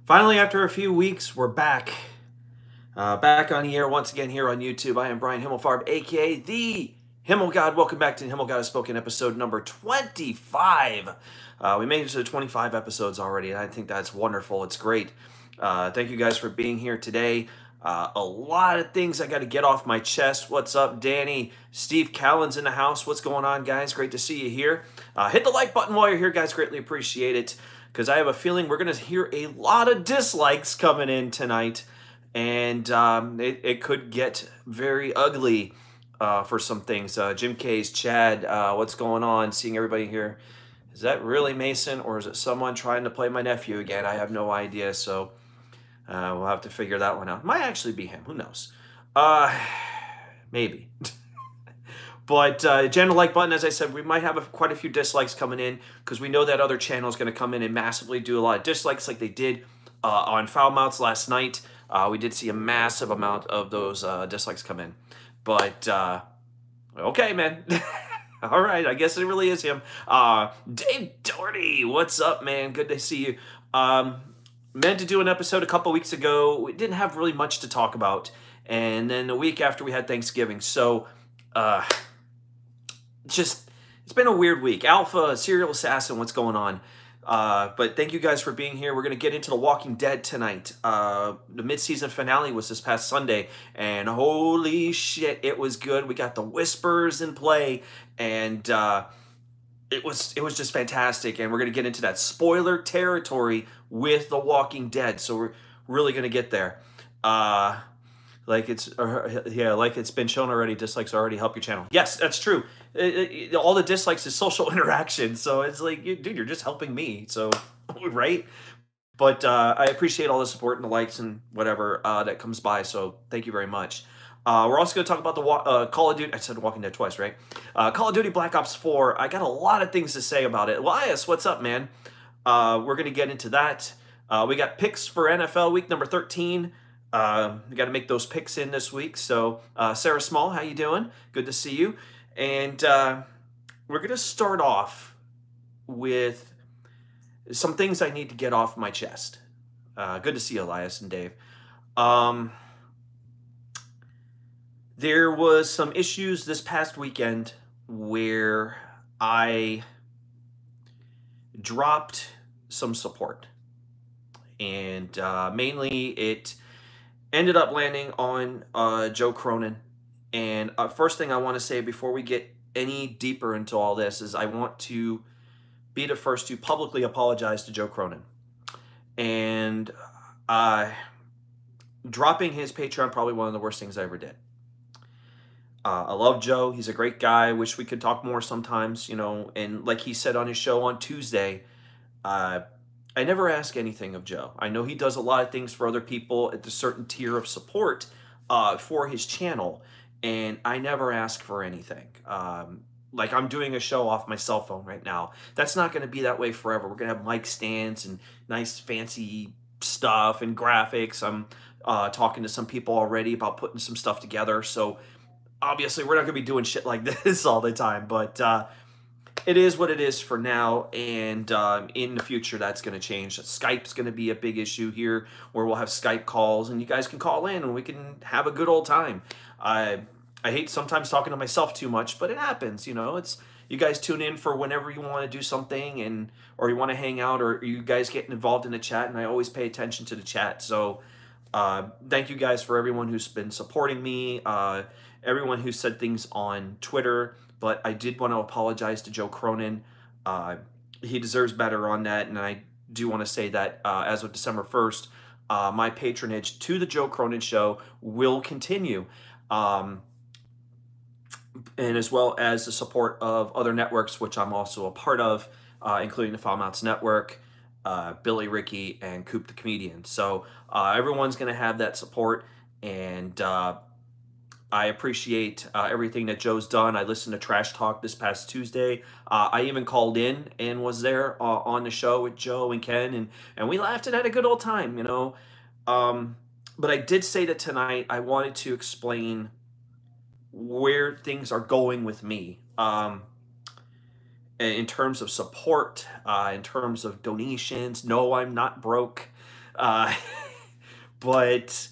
Finally, after a few weeks, we're back. Back on the air once again here on YouTube. I am Brian Himmelfarb, aka the Himmelgod. Welcome back to Himmelgod Has Spoken episode number 25. We made it to 25 episodes already, and I think that's wonderful. It's great. Thank you guys for being here today. A lot of things I got to get off my chest. What's up, Danny? Steve Callan's in the house. What's going on, guys? Great to see you here. Hit the like button while you're here, guys. Greatly appreciate it, because I have a feeling we're going to hear a lot of dislikes coming in tonight, and it could get very ugly for some things. Jim K's, Chad, what's going on? Seeing everybody here. Is that really Mason, or is it someone trying to play my nephew again? I have no idea, so we'll have to figure that one out. Might actually be him. Who knows? Maybe. But jam the like button. As I said, we might have quite a few dislikes coming in, because we know that other channel is going to come in and massively do a lot of dislikes like they did on Foul Mouths last night. We did see a massive amount of those dislikes come in. But, okay, man. All right, I guess it really is him. Dave Doherty, what's up, man? Good to see you. Meant to do an episode a couple weeks ago. We didn't have really much to talk about. And then the week after, we had Thanksgiving. So, it's been a weird week. Alpha, Serial Assassin, what's going on? But thank you guys for being here. We're going to get into The Walking Dead tonight. The mid-season finale was this past Sunday, and holy shit, it was good. We got the whispers in play, and it was just fantastic. And we're going to get into that spoiler territory with The Walking Dead, so we're really going to get there. Like it's been shown already, dislikes already help your channel. Yes, that's true. All the dislikes is social interaction, so it's like, dude, you're just helping me, so, right? But I appreciate all the support and the likes and whatever that comes by, so thank you very much. We're also going to talk about the Call of Duty. I said Walking Dead twice, right? Call of Duty Black Ops 4. I got a lot of things to say about it. Elias, what's up, man? We're going to get into that. We got picks for NFL week number 13. We got to make those picks in this week. So, Sarah Small, how you doing? Good to see you. And we're going to start off with some things I need to get off my chest. Good to see you, Elias and Dave. There was some issues this past weekend where I dropped some support. And mainly it ended up landing on Joe Cronin. And first thing I want to say before we get any deeper into all this is I want to be the first to publicly apologize to Joe Cronin. And dropping his Patreon, probably one of the worst things I ever did. I love Joe. He's a great guy. Wish we could talk more sometimes, you know. And like he said on his show on Tuesday, I never ask anything of Joe. I know he does a lot of things for other people at a certain tier of support for his channel, and I never ask for anything. Like I'm doing a show off my cell phone right now. That's not going to be that way forever. We're going to have mic stands and nice fancy stuff and graphics. I'm talking to some people already about putting some stuff together. So obviously we're not going to be doing shit like this all the time, but it is what it is for now, and in the future that's going to change. Skype's going to be a big issue here, where we'll have Skype calls, and you guys can call in, and we can have a good old time. I hate sometimes talking to myself too much, but it happens, you know. It's you guys tune in for whenever you want to do something, or you want to hang out, or you guys get involved in the chat, and I always pay attention to the chat. So thank you guys for everyone who's been supporting me, everyone who said things on Twitter. But I did want to apologize to Joe Cronin. He deserves better on that, and I do want to say that as of December 1st, my patronage to the Joe Cronin Show will continue, and as well as the support of other networks, which I'm also a part of, including the Foul Mouths Network, Billy Ricky, and Coop the Comedian. So everyone's going to have that support, and I appreciate everything that Joe's done. I listened to Trash Talk this past Tuesday. I even called in and was there on the show with Joe and Ken, and we laughed and had a good old time, you know. But I did say that tonight I wanted to explain where things are going with me. in terms of support, in terms of donations. No, I'm not broke. Uh, but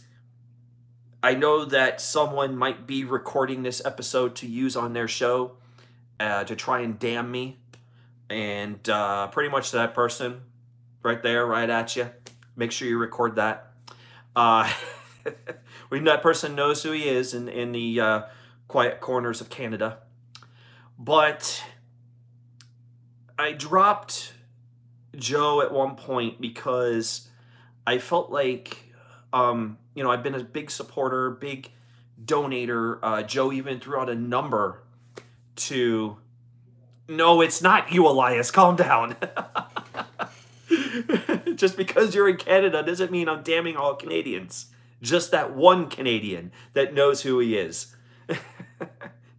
I know that someone might be recording this episode to use on their show to try and damn me. And pretty much that person right there, right at you. Make sure you record that. When that person knows who he is in the quiet corners of Canada. But I dropped Joe at one point because I felt like, you know, I've been a big supporter, big donator. Joe even threw out a number to... No, it's not you, Elias. Calm down. Just because you're in Canada doesn't mean I'm damning all Canadians. Just that one Canadian that knows who he is.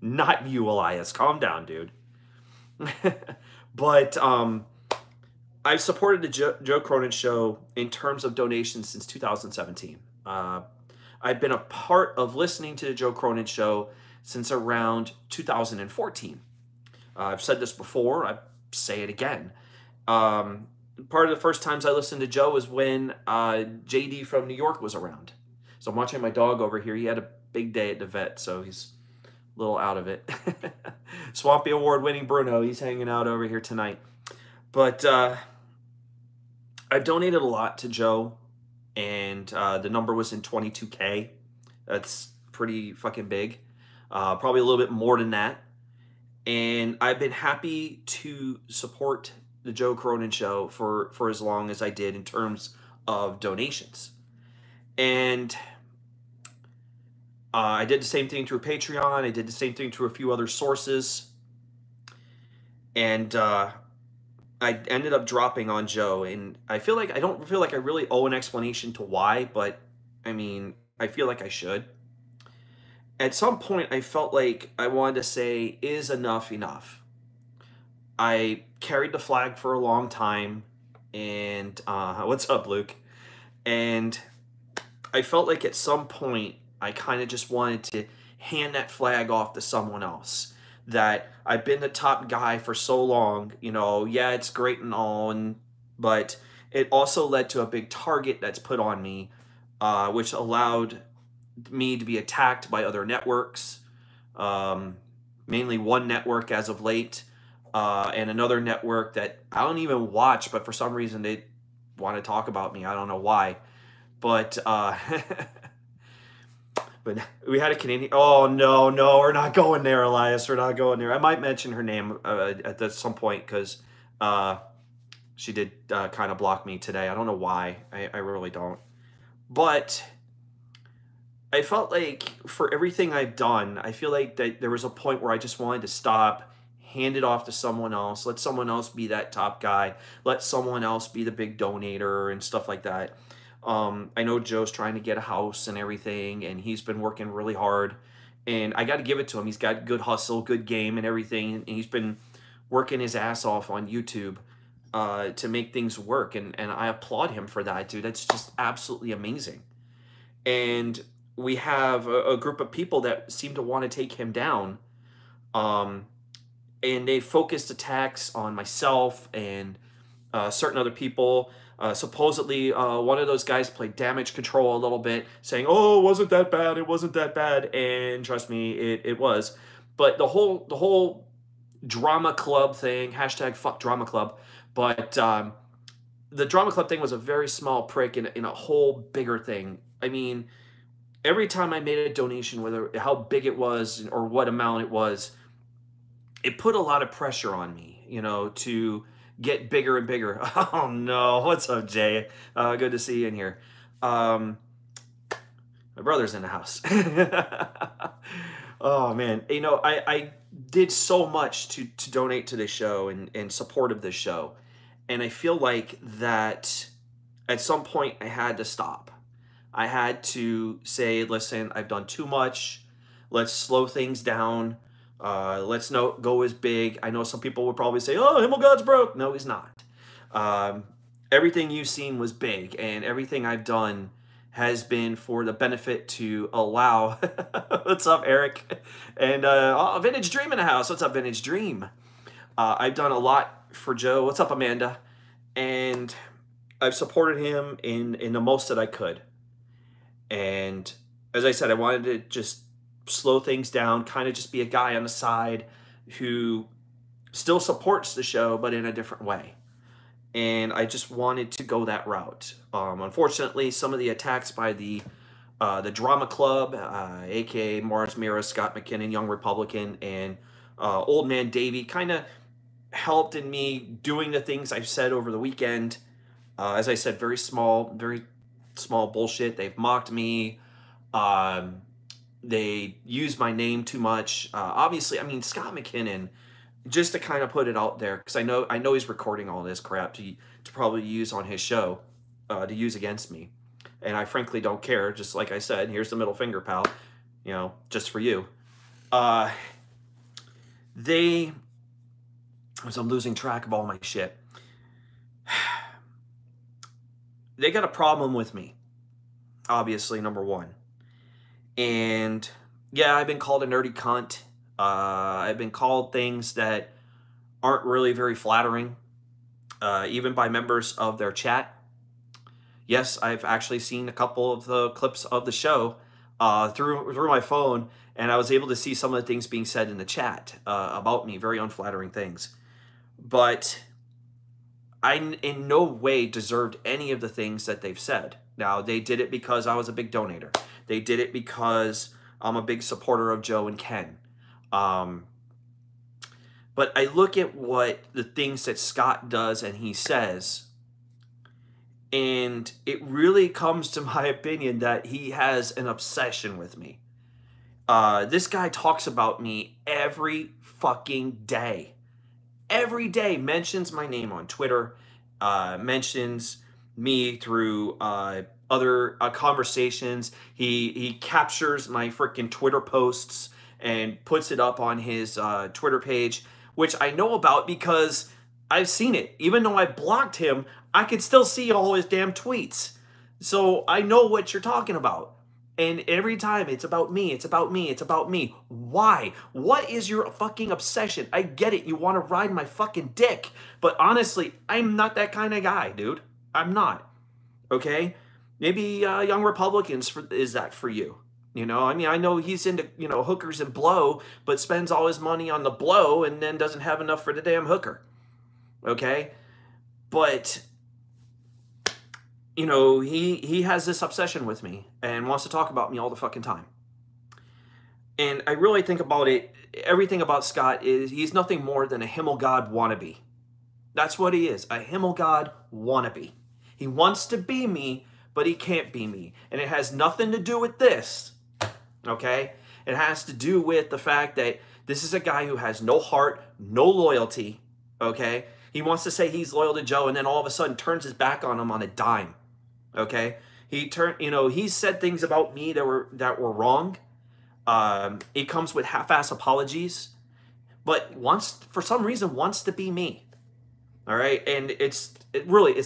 Not you, Elias. Calm down, dude. But I've supported the Joe Cronin Show in terms of donations since 2017. I've been a part of listening to the Joe Cronin Show since around 2014. I've said this before. I say it again. Part of the first times I listened to Joe was when JD from New York was around. So I'm watching my dog over here. He had a big day at the vet, so he's a little out of it. Swampy Award-winning Bruno, he's hanging out over here tonight. But I've donated a lot to Joe, and the number was in 22K. That's pretty fucking big. Probably a little bit more than that. And I've been happy to support the Joe Cronin Show for as long as I did in terms of donations. And I did the same thing through Patreon. I did the same thing through a few other sources. And I ended up dropping on Joe. And I don't feel like I really owe an explanation to why, but I mean, I feel like I should. At some point, I felt like I wanted to say, is enough enough? I carried the flag for a long time, and what's up, Luke? And I felt like at some point, I kind of just wanted to hand that flag off to someone else. That I've been the top guy for so long, you know, yeah, it's great and all, but it also led to a big target that's put on me, which allowed me to be attacked by other networks, mainly one network as of late, and another network that I don't even watch, but for some reason they want to talk about me. I don't know why, but but we had a Canadian. Oh no, we're not going there, Elias. We're not going there. I might mention her name at some point because she did kind of block me today. I don't know why. I really don't, but I felt like for everything I've done, I feel like that there was a point where I just wanted to stop, hand it off to someone else, let someone else be that top guy, let someone else be the big donator and stuff like that. I know Joe's trying to get a house and everything, and he's been working really hard. And I got to give it to him. He's got good hustle, good game and everything. And he's been working his ass off on YouTube to make things work. And I applaud him for that, dude. That's just absolutely amazing. And we have a group of people that seem to want to take him down. And they focused attacks on myself and certain other people. Supposedly, one of those guys played damage control a little bit, saying, "Oh, it wasn't that bad. It wasn't that bad." And trust me, it was. But the whole drama club thing, hashtag fuck drama club. But the drama club thing was a very small prick in a whole bigger thing. I mean, every time I made a donation, whether how big it was or what amount it was, it put a lot of pressure on me, you know, to get bigger and bigger. Oh no, what's up, Jay? Good to see you in here. My brother's in the house. Oh man, you know, I did so much to donate to this show and support of this show, and I feel like that at some point I had to stop. I had to say, listen, I've done too much. Let's slow things down. Let's not go as big. I know some people would probably say, oh, Himmelgod's broke. No, he's not. Everything you've seen was big, and everything I've done has been for the benefit to allow... What's up, Eric? And Vintage Dream in the house. What's up, Vintage Dream? I've done a lot for Joe. What's up, Amanda? And I've supported him in the most that I could. And as I said, I wanted to just slow things down, kind of just be a guy on the side who still supports the show, but in a different way. And I just wanted to go that route. Unfortunately, some of the attacks by the Drama Club, aka Mars Mira, Scott McKinnon, Young Republican, and Old Man Davey, kind of helped in me doing the things I've said over the weekend. As I said, very small bullshit. They've mocked me. They use my name too much. Obviously, I mean, Scott McKinnon, just to kind of put it out there, because I know he's recording all this crap to probably use on his show, to use against me. And I frankly don't care. Just like I said, here's the middle finger, pal. You know, just for you. As I'm losing track of all my shit, they got a problem with me. Obviously, number one. And yeah, I've been called a nerdy cunt. I've been called things that aren't really very flattering, even by members of their chat. Yes, I've actually seen a couple of the clips of the show through my phone, and I was able to see some of the things being said in the chat about me, very unflattering things. But I in no way deserved any of the things that they've said. Now, they did it because I was a big donator. They did it because I'm a big supporter of Joe and Ken. But I look at what the things that Scott does and he says, and it really comes to my opinion that he has an obsession with me. This guy talks about me every fucking day. Every day mentions my name on Twitter, mentions me through other conversations. He captures my freaking Twitter posts and puts it up on his Twitter page, which I know about because I've seen it. Even though I blocked him, I could still see all his damn tweets. So I know what you're talking about. And every time it's about me, it's about me, it's about me. Why? What is your fucking obsession? I get it. You want to ride my fucking dick. But honestly, I'm not that kind of guy, dude. I'm not. Okay? Maybe Young Republicans is that for you. You know, I mean, I know he's into, you know, hookers and blow, but spends all his money on the blow and then doesn't have enough for the damn hooker. Okay? But, you know, he has this obsession with me and wants to talk about me all the fucking time. And I really think about it, everything about Scott is he's nothing more than a Himmelgod wannabe. That's what he is, a Himmelgod wannabe. He wants to be me, but he can't be me. And it has nothing to do with this, okay? It has to do with the fact that this is a guy who has no heart, no loyalty, okay? He wants to say he's loyal to Joe and then all of a sudden turns his back on him on a dime, okay? He said things about me that were wrong. It comes with half-ass apologies, but for some reason wants to be me. All right, and it's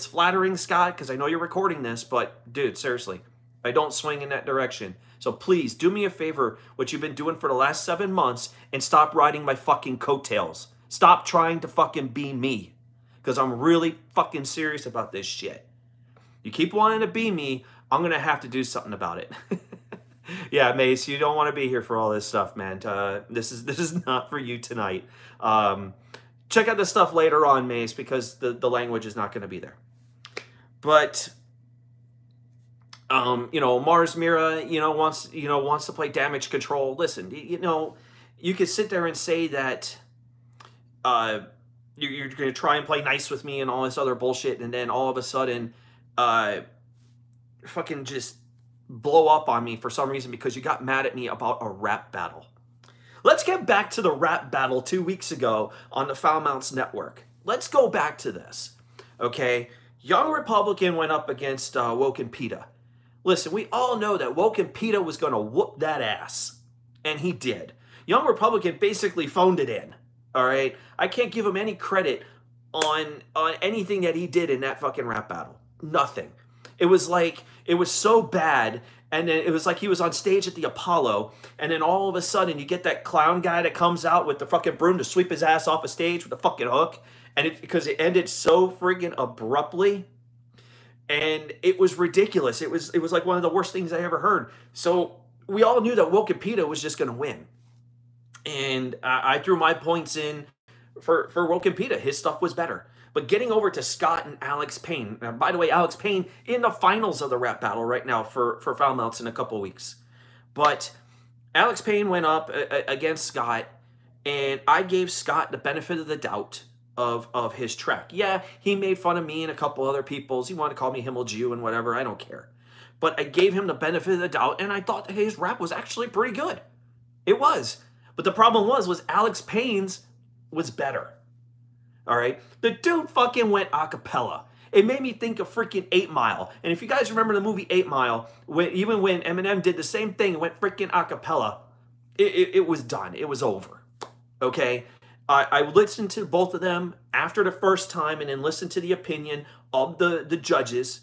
flattering, Scott, because I know you're recording this, but dude, seriously, I don't swing in that direction. So please do me a favor, what you've been doing for the last 7 months, and stop riding my fucking coattails. Stop trying to fucking be me, because I'm really fucking serious about this shit. You keep wanting to be me, I'm gonna have to do something about it. Yeah, Mace, you don't want to be here for all this stuff, man. This is not for you tonight. Check out the stuff later on, Mace, because the language is not going to be there. But you know, Mars Mira, wants to play damage control. Listen, you could sit there and say that you're going to try and play nice with me and all this other bullshit, and then all of a sudden, fucking just blow up on me for some reason because you got mad at me about a rap battle. Let's get back to the rap battle 2 weeks ago on the Foul Mounts Network. Let's go back to this, okay? Young Republican went up against Woken Peta. Listen, we all know that Woken Peta was going to whoop that ass, and he did. Young Republican basically phoned it in, all right? I can't give him any credit on anything that he did in that fucking rap battle. Nothing. It was like, it was so bad. And then it was like he was on stage at the Apollo, and then all of a sudden you get that clown guy that comes out with the fucking broom to sweep his ass off a stage with a fucking hook, and because it ended so friggin' abruptly, and it was ridiculous. It was like one of the worst things I ever heard. So we all knew that Woken Pita was just going to win, and I threw my points in for Woken Pita. His stuff was better. But getting over to Scott and Alex Payne. Now, by the way, Alex Payne in the finals of the rap battle right now for Foul Mouths in a couple of weeks. But Alex Payne went up against Scott, and I gave Scott the benefit of the doubt of his track. Yeah, he made fun of me and a couple other people's. He wanted to call me Himmelgod and whatever. I don't care. But I gave him the benefit of the doubt, and I thought that his rap was actually pretty good. It was. But the problem was Alex Payne's was better. All right, the dude fucking went a cappella. It made me think of freaking 8 Mile. And if you guys remember the movie 8 Mile, even when Eminem did the same thing and went freaking a cappella, it was done. It was over. Okay, I listened to both of them after the first time and then listened to the opinion of the judges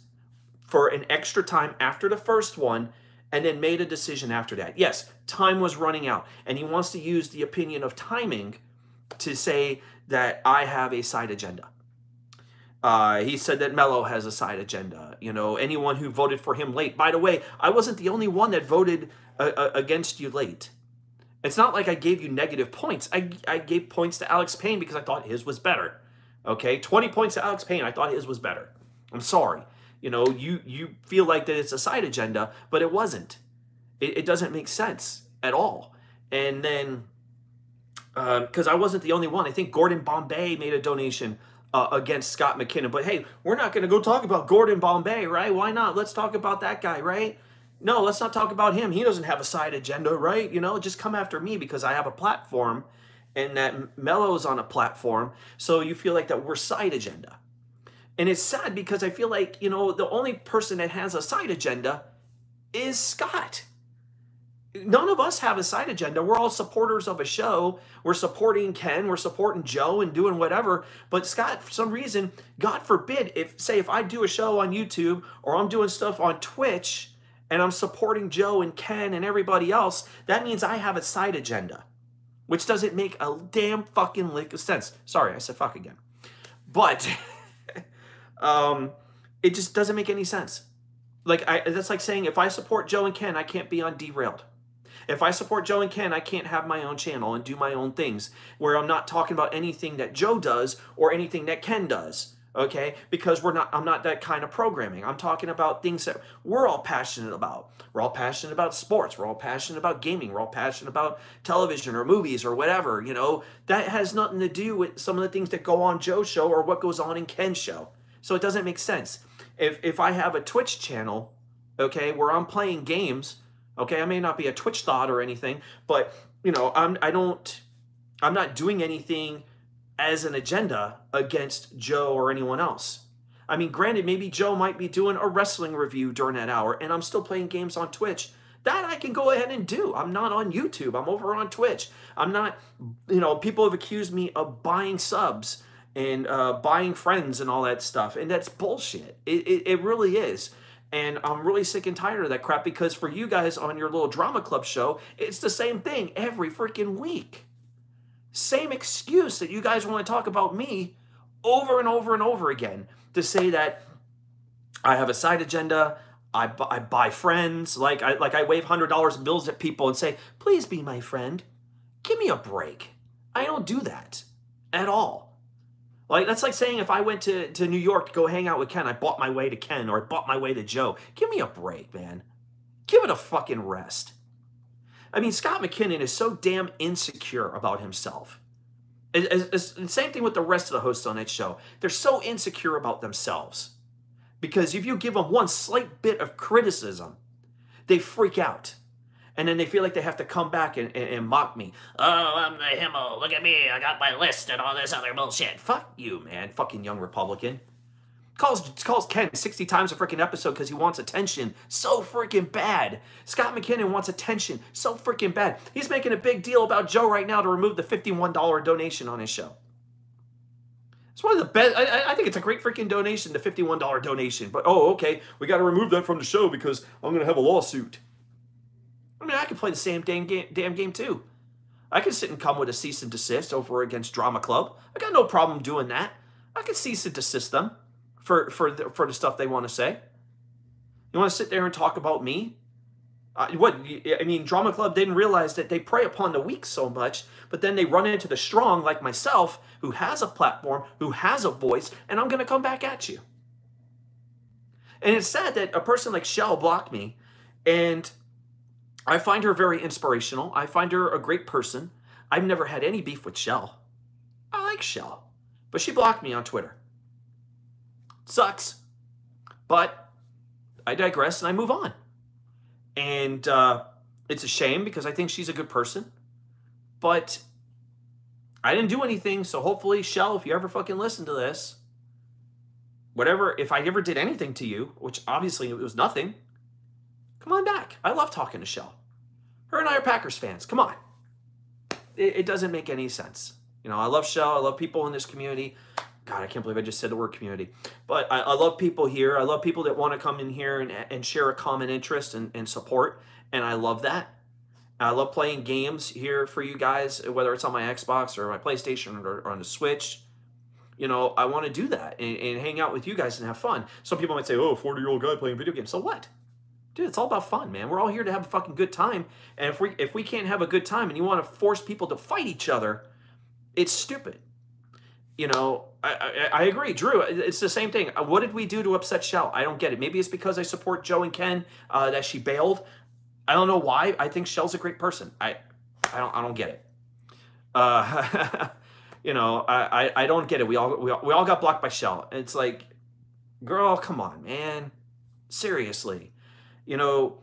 for an extra time after the first one, and then made a decision after that. Yes, time was running out, and he wants to use the opinion of timing to say that I have a side agenda. He said that Mello has a side agenda. You know, anyone who voted for him late. By the way, I wasn't the only one that voted against you late. It's not like I gave you negative points. I gave points to Alex Payne because I thought his was better. Okay, 20 points to Alex Payne. I thought his was better. I'm sorry. You know, you feel like that it's a side agenda, but it wasn't. It doesn't make sense at all. And then, because I wasn't the only one. I think Gordon Bombay made a donation against Scott McKinnon. But hey, we're not going to go talk about Gordon Bombay, right? Why not? Let's talk about that guy, right? No, let's not talk about him. He doesn't have a side agenda, right? You know, just come after me because I have a platform and that Mello's on a platform. So you feel like that we're side agenda. And it's sad because I feel like, you know, the only person that has a side agenda is Scott. None of us have a side agenda. We're all supporters of a show. We're supporting Ken. We're supporting Joe and doing whatever. But Scott, for some reason, God forbid, if I do a show on YouTube or I'm doing stuff on Twitch and I'm supporting Joe and Ken and everybody else, that means I have a side agenda, which doesn't make a damn fucking lick of sense. Sorry, I said fuck again. But it just doesn't make any sense. That's like saying if I support Joe and Ken, I can't be on Derailed. If I support Joe and Ken, I can't have my own channel and do my own things where I'm not talking about anything that Joe does or anything that Ken does, okay? Because I'm not that kind of programming. I'm talking about things that we're all passionate about. We're all passionate about sports. We're all passionate about gaming. We're all passionate about television or movies or whatever, you know? That has nothing to do with some of the things that go on Joe's show or what goes on in Ken's show. So it doesn't make sense. If I have a Twitch channel, okay, where I'm playing games, okay, I may not be a Twitch thought or anything, but you know, I'm not doing anything as an agenda against Joe or anyone else. I mean, granted, maybe Joe might be doing a wrestling review during that hour, and I'm still playing games on Twitch. That I can go ahead and do. I'm not on YouTube. I'm over on Twitch. I'm not, you know, people have accused me of buying subs and buying friends and all that stuff, and that's bullshit. It really is. And I'm really sick and tired of that crap because for you guys on your little drama club show, it's the same thing every freaking week. Same excuse that you guys want to talk about me over and over and over again to say that I have a side agenda, I buy friends, like I wave $100 bills at people and say, please be my friend. Give me a break. I don't do that at all. Like, that's like saying if I went to New York to go hang out with Ken, I bought my way to Ken or I bought my way to Joe. Give me a break, man. Give it a fucking rest. I mean, Scott McKinnon is so damn insecure about himself. Same thing with the rest of the hosts on that show. They're so insecure about themselves. Because if you give them one slight bit of criticism, they freak out. And then they feel like they have to come back and mock me. Oh, I'm the Himmel. Look at me. I got my list and all this other bullshit. Fuck you, man. Fucking young Republican. Calls Ken 60 times a freaking episode because he wants attention so freaking bad. Scott McKinnon wants attention so freaking bad. He's making a big deal about Joe right now to remove the $51 donation on his show. It's one of the best. I think it's a great freaking donation, the $51 donation. But, oh, okay, we got to remove that from the show because I'm going to have a lawsuit. I mean, I can play the same damn game too. I can sit and come with a cease and desist over against Drama Club. I got no problem doing that. I can cease and desist them for the stuff they want to say. You want to sit there and talk about me? I mean, Drama Club didn't realize that they prey upon the weak so much, but then they run into the strong like myself, who has a platform, who has a voice, and I'm going to come back at you. And it's sad that a person like Shell blocked me, and I find her very inspirational. I find her a great person. I've never had any beef with Shell. I like Shell, but she blocked me on Twitter. Sucks, but I digress and I move on. And it's a shame because I think she's a good person. But I didn't do anything, so hopefully, Shell, if you ever fucking listen to this, whatever, if I ever did anything to you, which obviously it was nothing, come on back. I love talking to Shell. Her and I are Packers fans. Come on. It doesn't make any sense. You know, I love Shell. I love people in this community. God, I can't believe I just said the word community. But I love people here. I love people that want to come in here and share a common interest and support. And I love that. I love playing games here for you guys, whether it's on my Xbox or my PlayStation or on the Switch. You know, I want to do that and hang out with you guys and have fun. Some people might say, oh, 40-year-old guy playing video games. So what? Dude, it's all about fun, man. We're all here to have a fucking good time. And if we can't have a good time and you want to force people to fight each other, it's stupid. You know, I agree. Drew, it's the same thing. What did we do to upset Shell? I don't get it. Maybe it's because I support Joe and Ken that she bailed. I don't know why. I think Shell's a great person. I don't get it. You know, I don't get it. We all got blocked by Shell. It's like, girl, come on, man. Seriously. You know,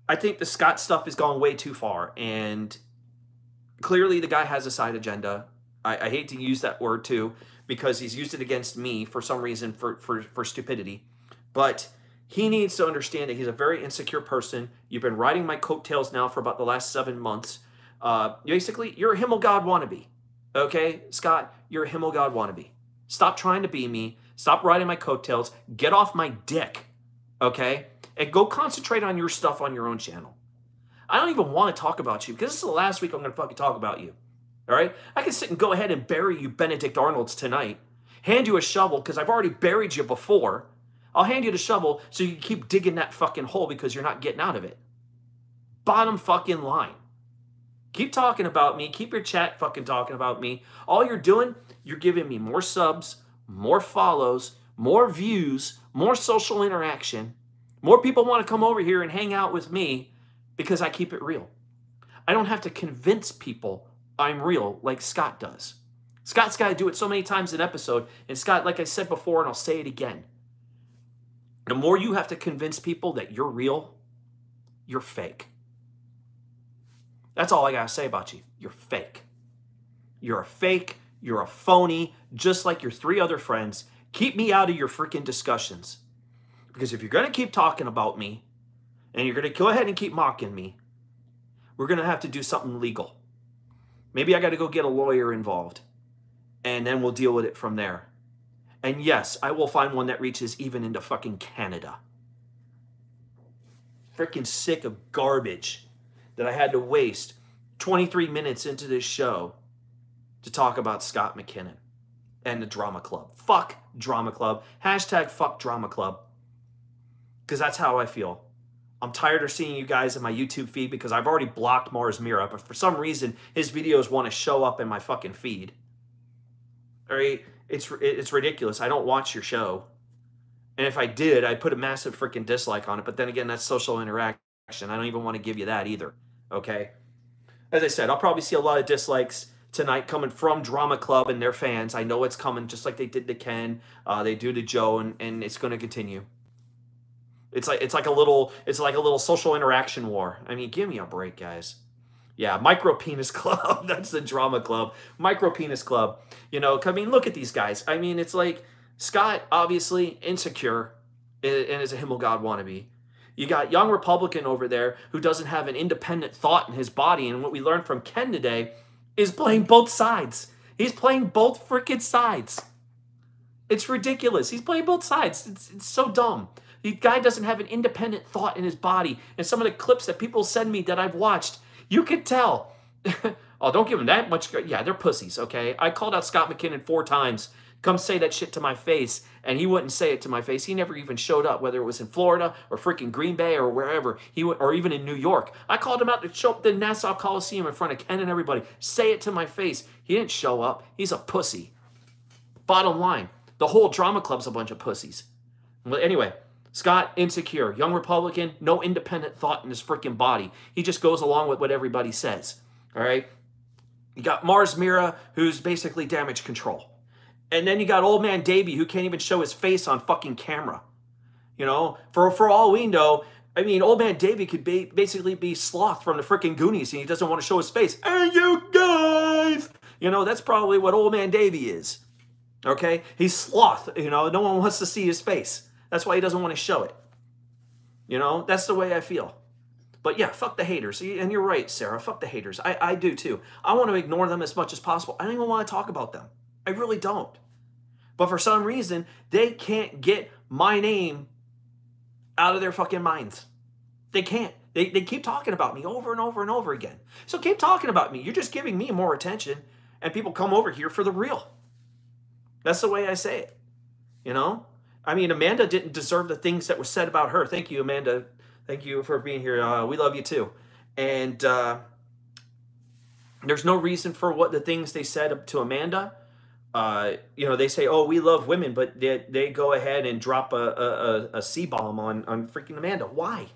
I think the Scott stuff is going way too far, and clearly the guy has a side agenda. I hate to use that word too, because he's used it against me for some reason for stupidity. But he needs to understand that he's a very insecure person. You've been riding my coattails now for about the last 7 months. Basically, you're a Himmelgod wannabe. Okay, Scott, you're a Himmelgod wannabe. Stop trying to be me. Stop riding my coattails. Get off my dick. Okay? And go concentrate on your stuff on your own channel. I don't even want to talk about you because this is the last week I'm going to fucking talk about you. All right? I can sit and go ahead and bury you Benedict Arnolds tonight. Hand you a shovel because I've already buried you before. I'll hand you the shovel so you can keep digging that fucking hole because you're not getting out of it. Bottom fucking line. Keep talking about me. Keep your chat fucking talking about me. All you're doing, you're giving me more subs, more follows, more views, more social interaction. More people want to come over here and hang out with me because I keep it real. I don't have to convince people I'm real like Scott does. Scott's got to do it so many times an episode. And Scott, like I said before, and I'll say it again, the more you have to convince people that you're real, you're fake. That's all I got to say about you. You're fake. You're a fake. You're a phony, just like your 3 other friends. Keep me out of your freaking discussions. Because if you're going to keep talking about me, and you're going to go ahead and keep mocking me, we're going to have to do something legal. Maybe I got to go get a lawyer involved, and then we'll deal with it from there. And yes, I will find one that reaches even into fucking Canada. Freaking sick of garbage that I had to waste 23 minutes into this show to talk about Scott McKinnon and the Drama Club. Fuck Drama Club. Hashtag fuck Drama Club. Because that's how I feel. I'm tired of seeing you guys in my YouTube feed because I've already blocked Mars Mira, but for some reason, his videos want to show up in my fucking feed. All right? It's ridiculous. I don't watch your show. And if I did, I'd put a massive freaking dislike on it. But then again, that's social interaction. I don't even want to give you that either. Okay? As I said, I'll probably see a lot of dislikes tonight coming from Drama Club and their fans. I know it's coming just like they did to Ken. They do to Joe, and it's going to continue. It's like a little social interaction war. I mean, give me a break, guys. Yeah, Micro Penis Club. That's the Drama Club. Micro Penis Club. You know, I mean, look at these guys. I mean, it's like Scott, obviously insecure and is a Himmelgod wannabe. You got young Republican over there who doesn't have an independent thought in his body. And what we learned from Ken today is playing both sides. He's playing both freaking sides. It's ridiculous. He's playing both sides. It's so dumb. The guy doesn't have an independent thought in his body. And some of the clips that people send me that I've watched, you could tell. Oh, don't give him that much. Yeah, they're pussies, okay? I called out Scott McKinnon 4 times. Come say that shit to my face, and he wouldn't say it to my face. He never even showed up, whether it was in Florida or freaking Green Bay or wherever, or even in New York. I called him out to show up at the Nassau Coliseum in front of Ken and everybody. Say it to my face. He didn't show up. He's a pussy. Bottom line, the whole drama club's a bunch of pussies. Well, anyway, Scott, insecure, young Republican, no independent thought in his freaking body. He just goes along with what everybody says, all right? You got Mars Mira, who's basically damage control. And then you got old man Davey, who can't even show his face on fucking camera. You know, for all we know, I mean, old man Davey could basically be Sloth from the freaking Goonies, and he doesn't want to show his face. Hey, you guys! You know, that's probably what old man Davey is. Okay? He's Sloth. You know, no one wants to see his face. That's why he doesn't want to show it. You know, that's the way I feel. But yeah, fuck the haters. And you're right, Sarah. Fuck the haters. I do too. I want to ignore them as much as possible. I don't even want to talk about them. I really don't. But for some reason, they can't get my name out of their fucking minds. They can't. They keep talking about me over and over and over again. So keep talking about me. You're just giving me more attention. And people come over here for the real. That's the way I say it. You know? I mean, Amanda didn't deserve the things that were said about her. Thank you, Amanda. Thank you for being here. We love you too. And there's no reason for what the things they said to Amanda. You know, they say, oh, we love women, but they go ahead and drop a C-bomb on freaking Amanda. Why?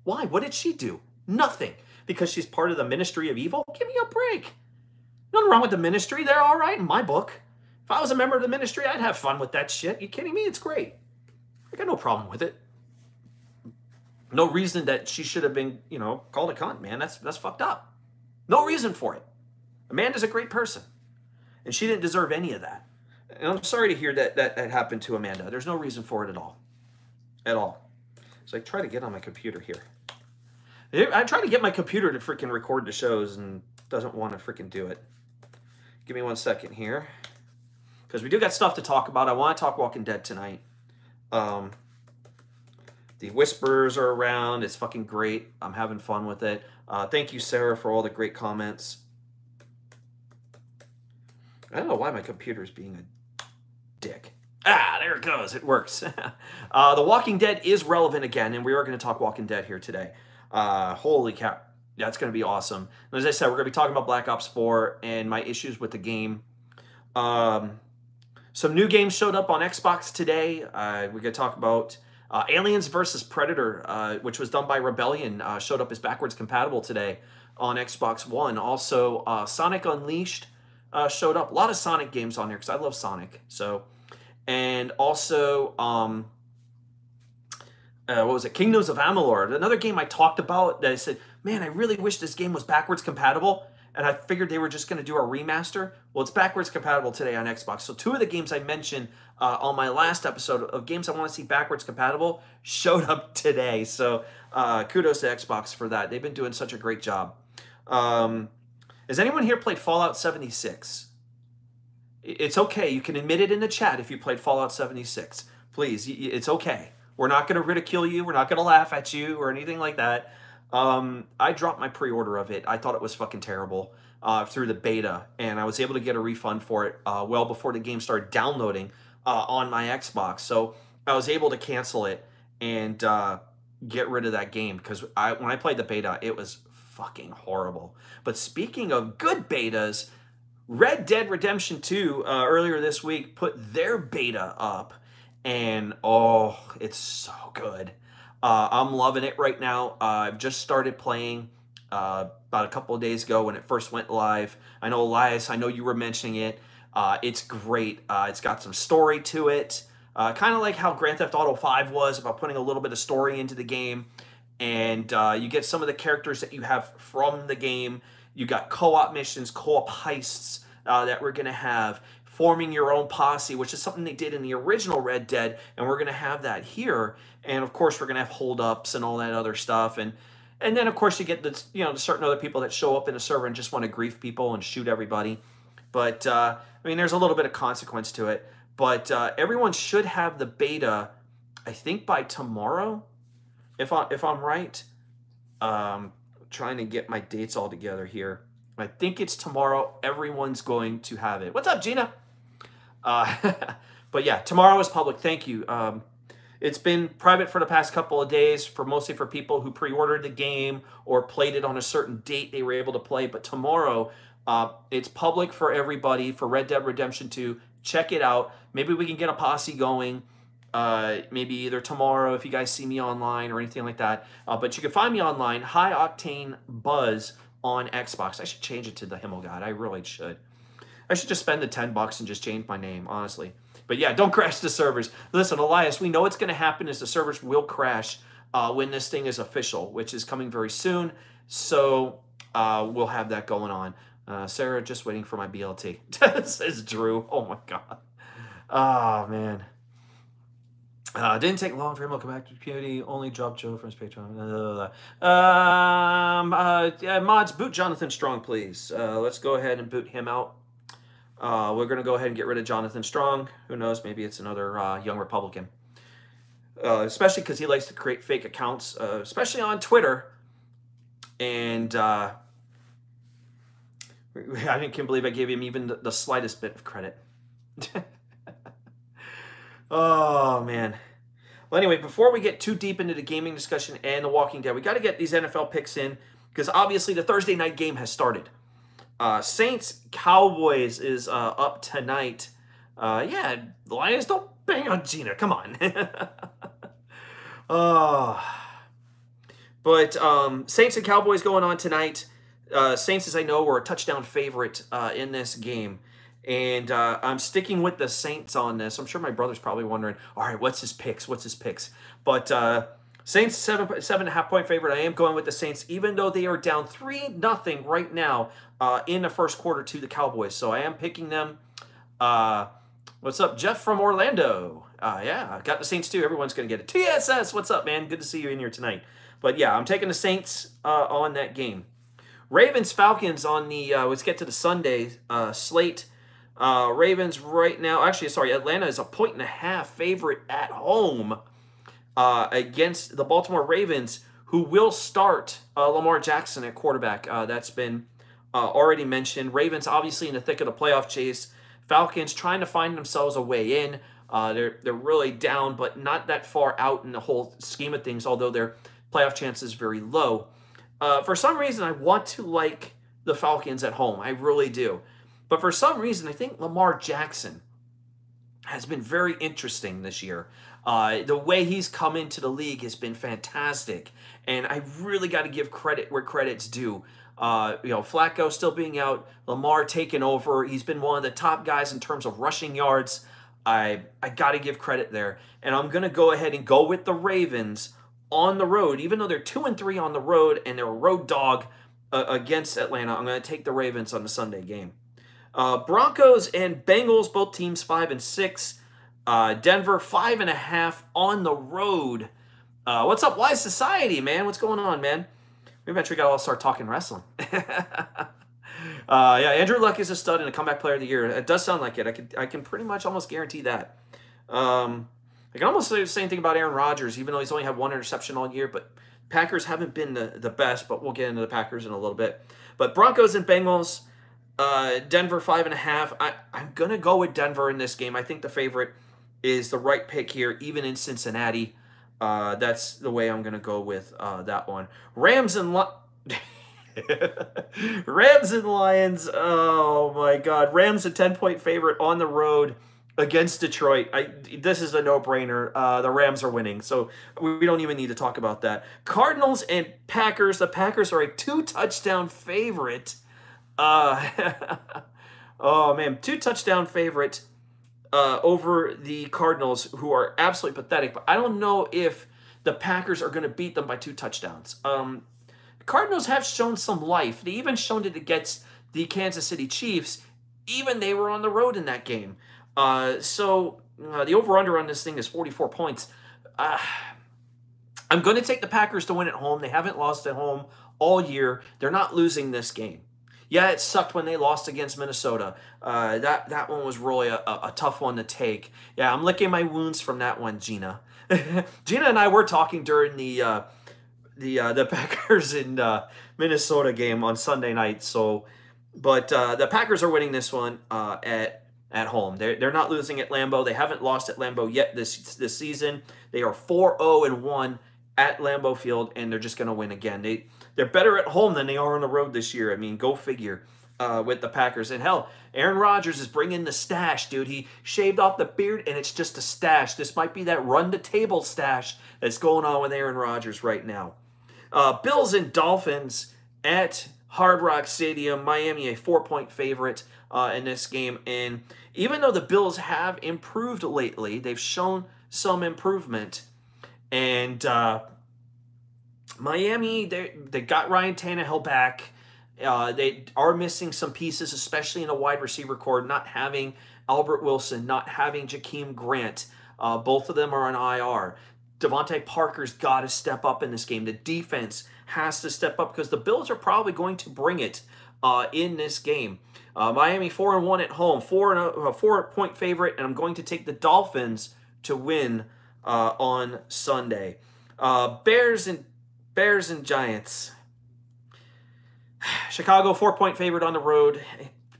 Why? What did she do? Nothing. Because she's part of the ministry of evil? Give me a break. Nothing wrong with the ministry. They're all right in my book. If I was a member of the ministry, I'd have fun with that shit. You kidding me? It's great. I got no problem with it. No reason that she should have been, you know, called a cunt, man. That's fucked up. No reason for it. Amanda's a great person. And she didn't deserve any of that. And I'm sorry to hear that happened to Amanda. There's no reason for it at all. At all. So I try to get on my computer here. I try to get my computer to freaking record the shows and doesn't want to freaking do it. Give me 1 second here. Because we do got stuff to talk about. I want to talk Walking Dead tonight. The whispers are around. It's fucking great. I'm having fun with it. Thank you, Sarah, for all the great comments. I don't know why my computer's being a dick. Ah, there it goes. It works. The Walking Dead is relevant again, and we are going to talk Walking Dead here today. Holy cow. Yeah, it's going to be awesome. And as I said, we're going to be talking about Black Ops 4 and my issues with the game. Some new games showed up on Xbox today. We're going to talk about Aliens vs. Predator, which was done by Rebellion, showed up as backwards compatible today on Xbox One. Also, Sonic Unleashed showed up. A lot of Sonic games on there because I love Sonic. So, and also, what was it? Kingdoms of Amalur. Another game I talked about that I said, man, I really wish this game was backwards compatible. And I figured they were just going to do a remaster. Well, it's backwards compatible today on Xbox. So 2 of the games I mentioned on my last episode of games I want to see backwards compatible showed up today. So kudos to Xbox for that. They've been doing such a great job. Has anyone here played Fallout 76? It's okay. You can admit it in the chat if you played Fallout 76. Please, it's okay. We're not going to ridicule you. We're not going to laugh at you or anything like that. I dropped my pre-order of it. I thought it was fucking terrible through the beta, and I was able to get a refund for it well before the game started downloading on my Xbox. So I was able to cancel it and get rid of that game because when I played the beta, it was fucking horrible. But speaking of good betas, Red Dead Redemption 2 earlier this week put their beta up, and oh, it's so good. I'm loving it right now. I've just started playing about a couple of days ago when it first went live. I know, Elias, I know you were mentioning it. It's great. It's got some story to it. Kind of like how Grand Theft Auto 5 was, about putting a little bit of story into the game. And you get some of the characters that you have from the game. You got co-op missions, co-op heists that we're going to have. Forming your own posse, which is something they did in the original Red Dead, and we're going to have that here. And of course, we're going to have holdups and all that other stuff. And then of course you get the certain other people that show up in a server and just want to grief people and shoot everybody. But I mean, there's a little bit of consequence to it. But everyone should have the beta, I think, by tomorrow, if I'm right. Trying to get my dates all together here. I think it's tomorrow. Everyone's going to have it. What's up, Gina? But yeah, tomorrow is public. Thank you. It's been private for the past couple of days, mostly for people who pre-ordered the game or played it on a certain date they were able to play. But tomorrow, it's public for everybody for Red Dead Redemption 2. Check it out. Maybe we can get a posse going. Maybe either tomorrow if you guys see me online or anything like that. But you can find me online, High Octane Buzz on Xbox. I should change it to the Himmelgod. I really should. I should just spend the $10 and just change my name, honestly. But yeah, don't crash the servers. Listen, Elias, we know what's going to happen is the servers will crash when this thing is official, which is coming very soon. So we'll have that going on. Sarah, just waiting for my BLT. Says Drew. Oh my God. Oh, man. Didn't take long for him to come back to the community. Only dropped Joe from his Patreon. Yeah, mods, boot Jonathan Strong, please. Let's go ahead and boot him out. We're going to go ahead and get rid of Jonathan Strong. Who knows? Maybe it's another young Republican. Especially because he likes to create fake accounts, especially on Twitter. And I can't believe I gave him even the slightest bit of credit. Oh, man. Well, anyway, before we get too deep into the gaming discussion and The Walking Dead, we got to get these NFL picks in because obviously the Thursday night game has started. Saints-Cowboys is up tonight. Yeah, the Lions don't bang on Gina. Come on. But Saints and Cowboys going on tonight. Saints, as I know, were a touchdown favorite in this game. And I'm sticking with the Saints on this. I'm sure my brother's probably wondering, all right, what's his picks? What's his picks? But Saints, 7.5 point favorite. I am going with the Saints, even though they are down 3-0 right now in the first quarter to the Cowboys. So I am picking them. What's up, Jeff from Orlando? Yeah, I got the Saints too. Everyone's going to get it. TSS, what's up, man? Good to see you in here tonight. But yeah, I'm taking the Saints on that game. Ravens-Falcons on the, let's get to the Sunday slate. Ravens right now, actually, sorry, Atlanta is a 1.5 favorite at home against the Baltimore Ravens, who will start Lamar Jackson at quarterback. That's been already mentioned. Ravens obviously in the thick of the playoff chase. Falcons trying to find themselves a way in. They're really down, but not that far out in the whole scheme of things, although their playoff chance is very low. For some reason, I want to like the Falcons at home. I really do. But for some reason, I think Lamar Jackson has been very interesting this year. The way he's come into the league has been fantastic. And I really got to give credit where credit's due. Flacco still being out, Lamar taking over. He's been one of the top guys in terms of rushing yards. I got to give credit there. And I'm going to go ahead and go with the Ravens on the road. Even though they're 2-3 on the road and they're a road dog against Atlanta, I'm going to take the Ravens on the Sunday game. Broncos and Bengals, both teams 5-6. Denver 5.5 on the road. What's up, Wise Society, man? What's going on, man? We eventually got to all start talking wrestling. Yeah, Andrew Luck is a stud and a comeback player of the year. It does sound like it. I can pretty much almost guarantee that. I can almost say the same thing about Aaron Rodgers, even though he's only had one interception all year. But Packers haven't been the best, but we'll get into the Packers in a little bit. But Broncos and Bengals. Denver 5.5. I'm going to go with Denver in this game. I think the favorite is the right pick here, even in Cincinnati. That's the way I'm going to go with that one. Rams and Lions. Oh, my God. Rams a 10-point favorite on the road against Detroit. This is a no-brainer. The Rams are winning, so we don't even need to talk about that. Cardinals and Packers. The Packers are a 2-touchdown favorite. Oh man, 2-touchdown favorite over the Cardinals, who are absolutely pathetic. But I don't know if the Packers are going to beat them by 2 touchdowns. Cardinals have shown some life. They even shown it against the Kansas City Chiefs. Even they were on the road in that game. So the over/under on this thing is 44 points. I'm going to take the Packers to win at home. They haven't lost at home all year. They're not losing this game. Yeah, it sucked when they lost against Minnesota. That one was really a tough one to take. Yeah, I'm licking my wounds from that one, Gina. Gina and I were talking during the Packers in Minnesota game on Sunday night. So, but the Packers are winning this one at home. They're not losing at Lambeau. They haven't lost at Lambeau yet this season. They are 4-0-1 at Lambeau Field, and they're just going to win again. They're better at home than they are on the road this year. I mean, go figure. With the Packers. And hell, Aaron Rodgers is bringing the stash, dude. He shaved off the beard, and it's just a stash. This might be that run-to-table stash that's going on with Aaron Rodgers right now. Bills and Dolphins at Hard Rock Stadium. Miami, a 4-point favorite in this game. And even though the Bills have improved lately, they've shown some improvement. And Miami, they got Ryan Tannehill back. They are missing some pieces, especially in a wide receiver core, not having Albert Wilson, not having Jakeem Grant. Both of them are on IR. Devontae Parker's got to step up in this game. The defense has to step up because the Bills are probably going to bring it in this game. Miami 4-1 at home, 4-point favorite, and I'm going to take the Dolphins to win on Sunday. Bears and Giants. Chicago 4-point favorite on the road.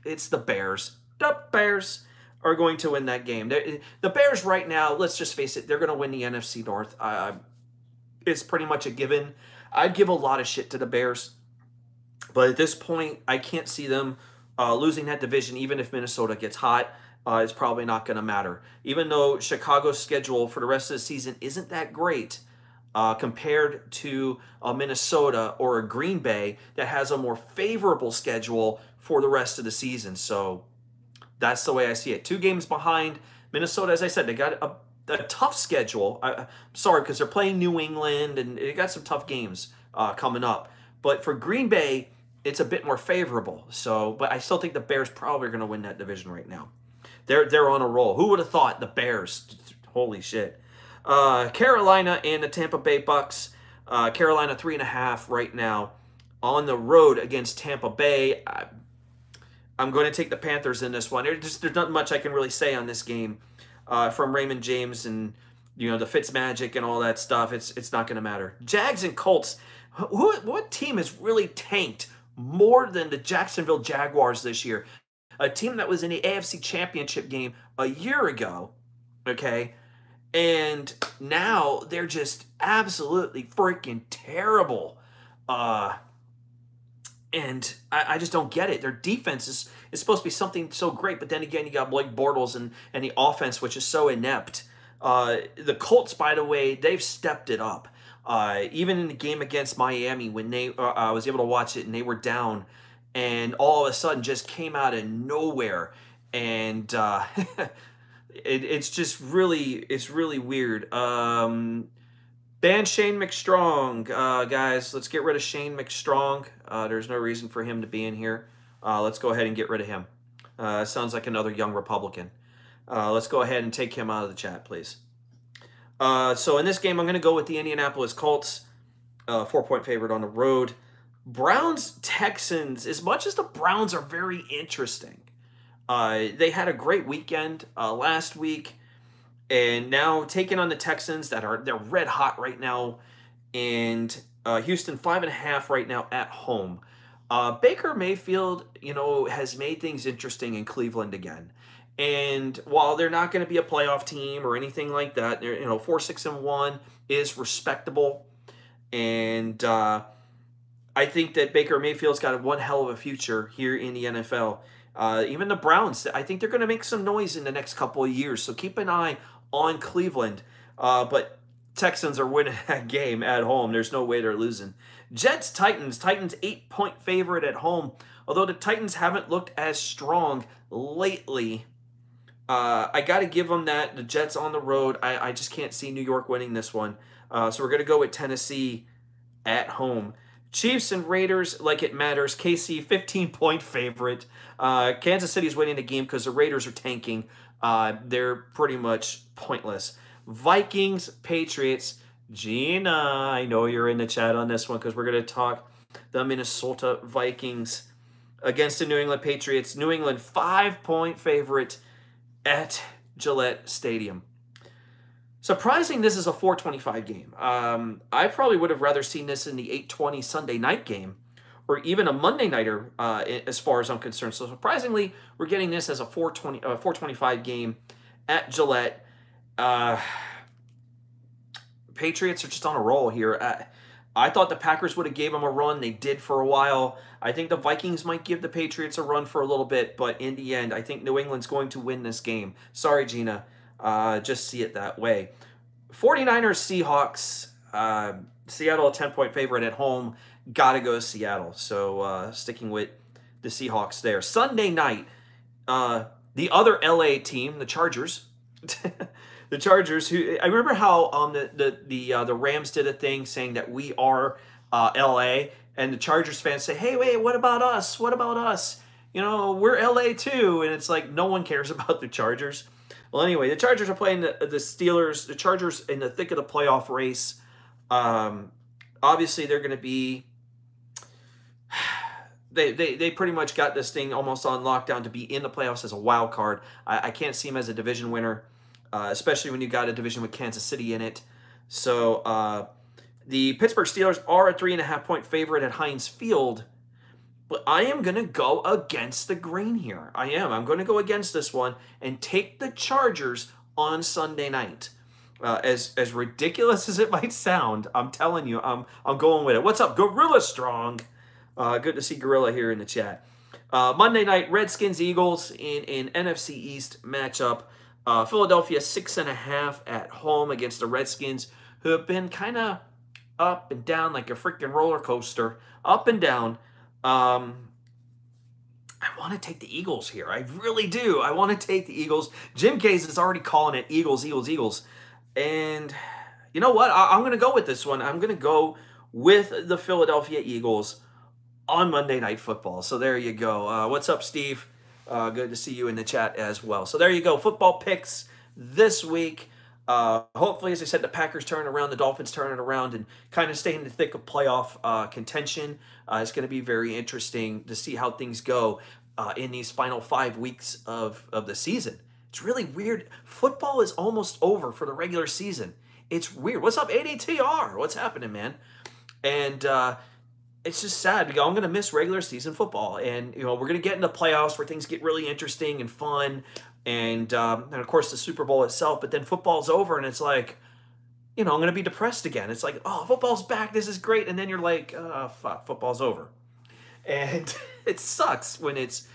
It's the Bears. The Bears are going to win that game. The Bears right now, let's just face it, they're going to win the NFC North. It's pretty much a given. I'd give a lot of shit to the Bears. But at this point, I can't see them losing that division. Even if Minnesota gets hot, it's probably not going to matter. Even though Chicago's schedule for the rest of the season isn't that great, compared to Minnesota or a Green Bay that has a more favorable schedule for the rest of the season. So that's the way I see it. 2 games behind Minnesota. As I said, they got a tough schedule. Sorry, because they're playing New England, and they got some tough games coming up. But for Green Bay, it's a bit more favorable. So, but I still think the Bears probably are going to win that division right now. They're on a roll. Who would have thought the Bears? Holy shit. Carolina and the Tampa Bay Bucks. Carolina 3.5 right now on the road against Tampa Bay. I'm going to take the Panthers in this one. There's not much I can really say on this game from Raymond James and the Fitzmagic and all that stuff. It's not going to matter. Jags and Colts. What team has really tanked more than the Jacksonville Jaguars this year? A team that was in the AFC Championship game a year ago. Okay. And now they're just absolutely freaking terrible. And I just don't get it. Their defense is supposed to be something so great, but then again, you got Blake Bortles and the offense, which is so inept. The Colts, by the way, they've stepped it up. Even in the game against Miami, when I was able to watch it and they were down, and all of a sudden just came out of nowhere. And it's really weird. Ban Shane McStrong, guys. Let's get rid of Shane McStrong. There's no reason for him to be in here. Let's go ahead and get rid of him. Sounds like another young Republican. Let's go ahead and take him out of the chat, please. So in this game, I'm going to go with the Indianapolis Colts, 4-point favorite on the road. Browns Texans. As much as the Browns are very interesting, they had a great weekend last week, and now taking on the Texans they're red hot right now, and Houston 5.5 right now at home. Baker Mayfield, has made things interesting in Cleveland again, and while they're not going to be a playoff team or anything like that, they're 4-6-1 is respectable, and I think that Baker Mayfield's got one hell of a future here in the NFL. Even the Browns, I think they're going to make some noise in the next couple of years. So keep an eye on Cleveland. But Texans are winning that game at home. There's no way they're losing. Jets, Titans. Titans 8-point favorite at home. Although the Titans haven't looked as strong lately, I got to give them that. The Jets on the road. I just can't see New York winning this one. So we're going to go with Tennessee at home. Chiefs and Raiders, like it matters. KC, 15-point favorite. Kansas City's winning the game because the Raiders are tanking. They're pretty much pointless. Vikings, Patriots. Gina, I know you're in the chat on this one because we're going to talk the Minnesota Vikings. against the New England Patriots. New England 5-point favorite at Gillette Stadium. Surprising this is a 4:25 game. I probably would have rather seen this in the 8:20 Sunday night game or even a Monday nighter as far as I'm concerned. So surprisingly, we're getting this as a 4:25 game at Gillette. Patriots are just on a roll here. I thought the Packers would have gave them a run. They did for a while. I think the Vikings might give the Patriots a run for a little bit, but in the end, I think New England's going to win this game. Sorry, Gina. Just see it that way. 49ers, Seahawks. Seattle, a 10-point favorite at home. Got to go Seattle. So sticking with the Seahawks there. Sunday night, the other LA team, the Chargers. The Chargers, who I remember how the Rams did a thing saying that we are LA, and the Chargers fans say, "Hey, wait, what about us? What about us? You know, we're LA too." And it's like no one cares about the Chargers. Well, anyway, the Chargers are playing the Steelers. The Chargers in the thick of the playoff race. Obviously, they're going to be. They pretty much got this thing almost on lockdown to be in the playoffs as a wild card. I can't see them as a division winner. Especially when you got a division with Kansas City in it. So the Pittsburgh Steelers are a 3.5-point favorite at Heinz Field. But I am going to go against the grain here. I am. I'm going to go against this one and take the Chargers on Sunday night. As ridiculous as it might sound, I'm telling you, I'm going with it. What's up, Gorilla Strong? Good to see Gorilla here in the chat. Monday night, Redskins Eagles in NFC East matchup. Philadelphia 6.5 at home against the Redskins, who have been kind of up and down like a freaking roller coaster, up and down. I want to take the Eagles here. I really do. I want to take the Eagles. Jim Case is already calling it Eagles, Eagles, Eagles. And you know what? I'm going to go with this one. I'm going to go with the Philadelphia Eagles on Monday Night Football. So there you go. What's up, Steve? Good to see you in the chat as well. So there you go. Football picks this week. Hopefully, as I said, the Packers turn around, the Dolphins turn it around, and kind of stay in the thick of playoff contention. It's going to be very interesting to see how things go in these final 5 weeks of the season. It's really weird. Football is almost over for the regular season. It's weird. What's up, ADTR? What's happening, man? And it's just sad because I'm going to miss regular season football. And, you know, we're going to get into playoffs where things get really interesting and fun. And of course, the Super Bowl itself. But then football's over, and it's like, you know, I'm going to be depressed again. It's like, oh, football's back. This is great. And then you're like, oh, fuck, football's over. And it sucks when it's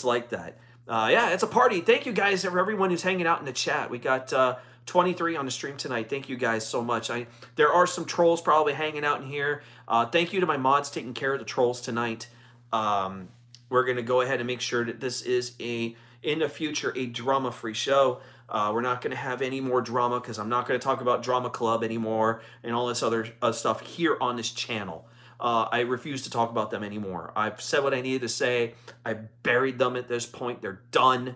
like that. Yeah, it's a party. Thank you guys for everyone who's hanging out in the chat. We got 23 on the stream tonight. Thank you guys so much. There are some trolls probably hanging out in here. Thank you to my mods taking care of the trolls tonight. We're going to go ahead and make sure that this is in the future a drama-free show. We're not going to have any more drama because I'm not going to talk about Drama Club anymore and all this other stuff here on this channel. I refuse to talk about them anymore. I've said what I needed to say. I buried them at this point. They're done.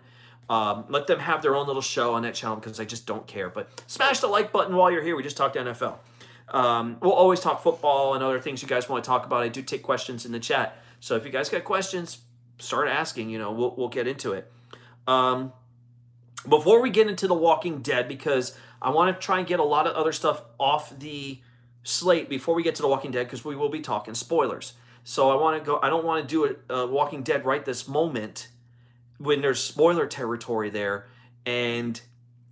Let them have their own little show on that channel because I just don't care. But smash the like button while you're here. We just talked NFL. We'll always talk football and other things you guys want to talk about. I do take questions in the chat. So if you guys got questions, start asking. You know, we'll get into it. Before we get into The Walking Dead, because I want to try and get a lot of other stuff off the slate before we get to The Walking Dead, because we will be talking spoilers. So I don't want to do a Walking Dead right this moment when there's spoiler territory there, and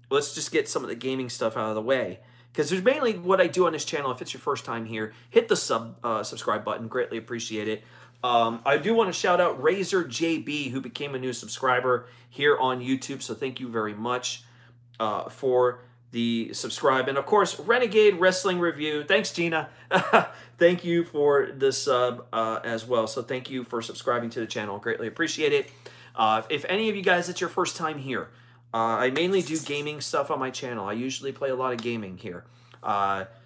let's just get some of the gaming stuff out of the way. Because there's mainly what I do on this channel. If it's your first time here, hit the subscribe button. Greatly appreciate it. I do want to shout out Razor JB, who became a new subscriber here on YouTube. So thank you very much for the subscribe. And of course, Renegade Wrestling Review. Thanks, Gina. Thank you for the sub as well. So thank you for subscribing to the channel. Greatly appreciate it. If any of you guys, it's your first time here, I mainly do gaming stuff on my channel. I usually play a lot of gaming here.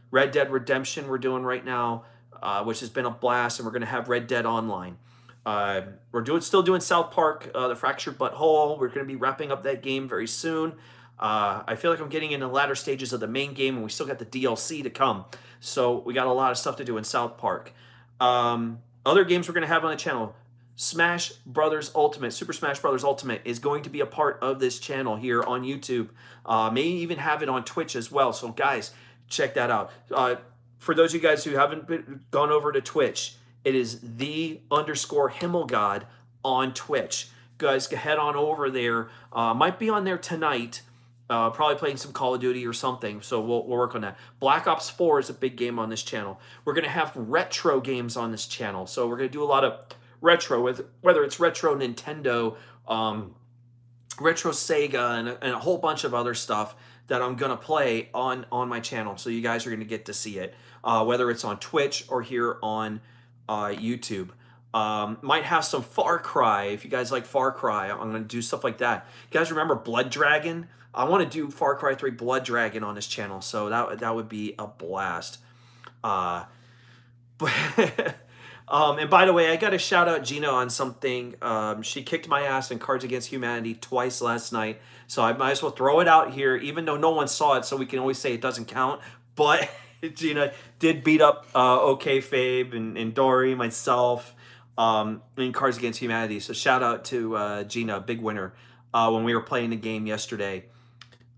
Red Dead Redemption we're doing right now, which has been a blast, and we're going to have Red Dead Online. We're still doing South Park, The Fractured But Whole. We're going to be wrapping up that game very soon. I feel like I'm getting in the latter stages of the main game, and we still got the DLC to come. So we got a lot of stuff to do in South Park. Other games we're going to have on the channel. Smash Brothers Ultimate, Super Smash Brothers Ultimate is going to be a part of this channel here on YouTube. May even have it on Twitch as well. So guys, check that out. For those of you guys who haven't gone over to Twitch, it is _Himmelgod on Twitch. Guys, head on over there. Might be on there tonight. Probably playing some Call of Duty or something, so we'll work on that. Black Ops 4 is a big game on this channel. We're going to have retro games on this channel, so we're going to do a lot of retro, whether it's retro Nintendo, retro Sega, and a whole bunch of other stuff that I'm going to play on my channel, so you guys are going to get to see it, whether it's on Twitch or here on YouTube. Might have some Far Cry. If you guys like Far Cry, I'm going to do stuff like that. You guys remember Blood Dragon? I want to do Far Cry 3 Blood Dragon on this channel, so that would be a blast. And by the way, I got to shout out Gina on something. She kicked my ass in Cards Against Humanity twice last night, so I might as well throw it out here, even though no one saw it, so we can always say it doesn't count. But Gina did beat up OK Fabe and Dory, myself, in Cards Against Humanity. So shout out to Gina, big winner, when we were playing the game yesterday.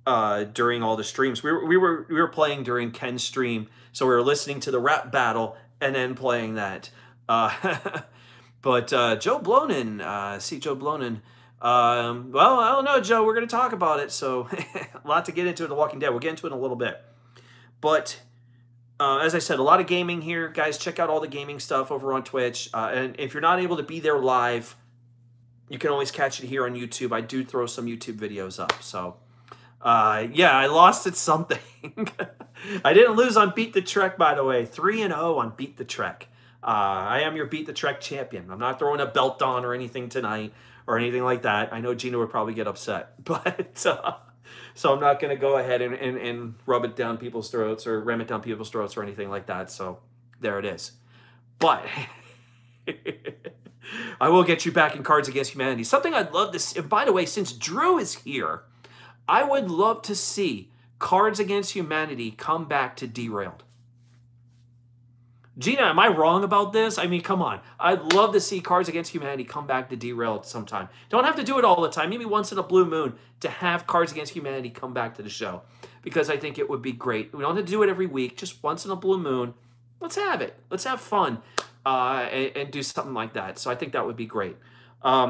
During all the streams, we were playing during Ken's stream, so we were listening to the rap battle and then playing that. But Joe Blonin, see Joe Blonin. Well, I don't know, Joe. We're going to talk about it, so a lot to get into in The Walking Dead. We'll get into it in a little bit. But as I said, a lot of gaming here, guys. Check out all the gaming stuff over on Twitch. And if you're not able to be there live, you can always catch it here on YouTube. I do throw some YouTube videos up, so. Yeah, I lost at something. I didn't lose on Beat the Trek, by the way. 3-0 on Beat the Trek. I am your Beat the Trek champion. I'm not throwing a belt on or anything tonight or anything like that. I know Gina would probably get upset, but so I'm not going to go ahead and rub it down people's throats or ram it down people's throats or anything like that. So there it is. But I will get you back in Cards Against Humanity. Something I'd love to see. And by the way, since Drew is here, I would love to see Cards Against Humanity come back to Derailed. Gina, am I wrong about this? I mean, come on. I'd love to see Cards Against Humanity come back to Derailed sometime. Don't have to do it all the time. Maybe once in a blue moon to have Cards Against Humanity come back to the show. Because I think it would be great. We don't have to do it every week. Just once in a blue moon. Let's have it. Let's have fun and do something like that. So I think that would be great.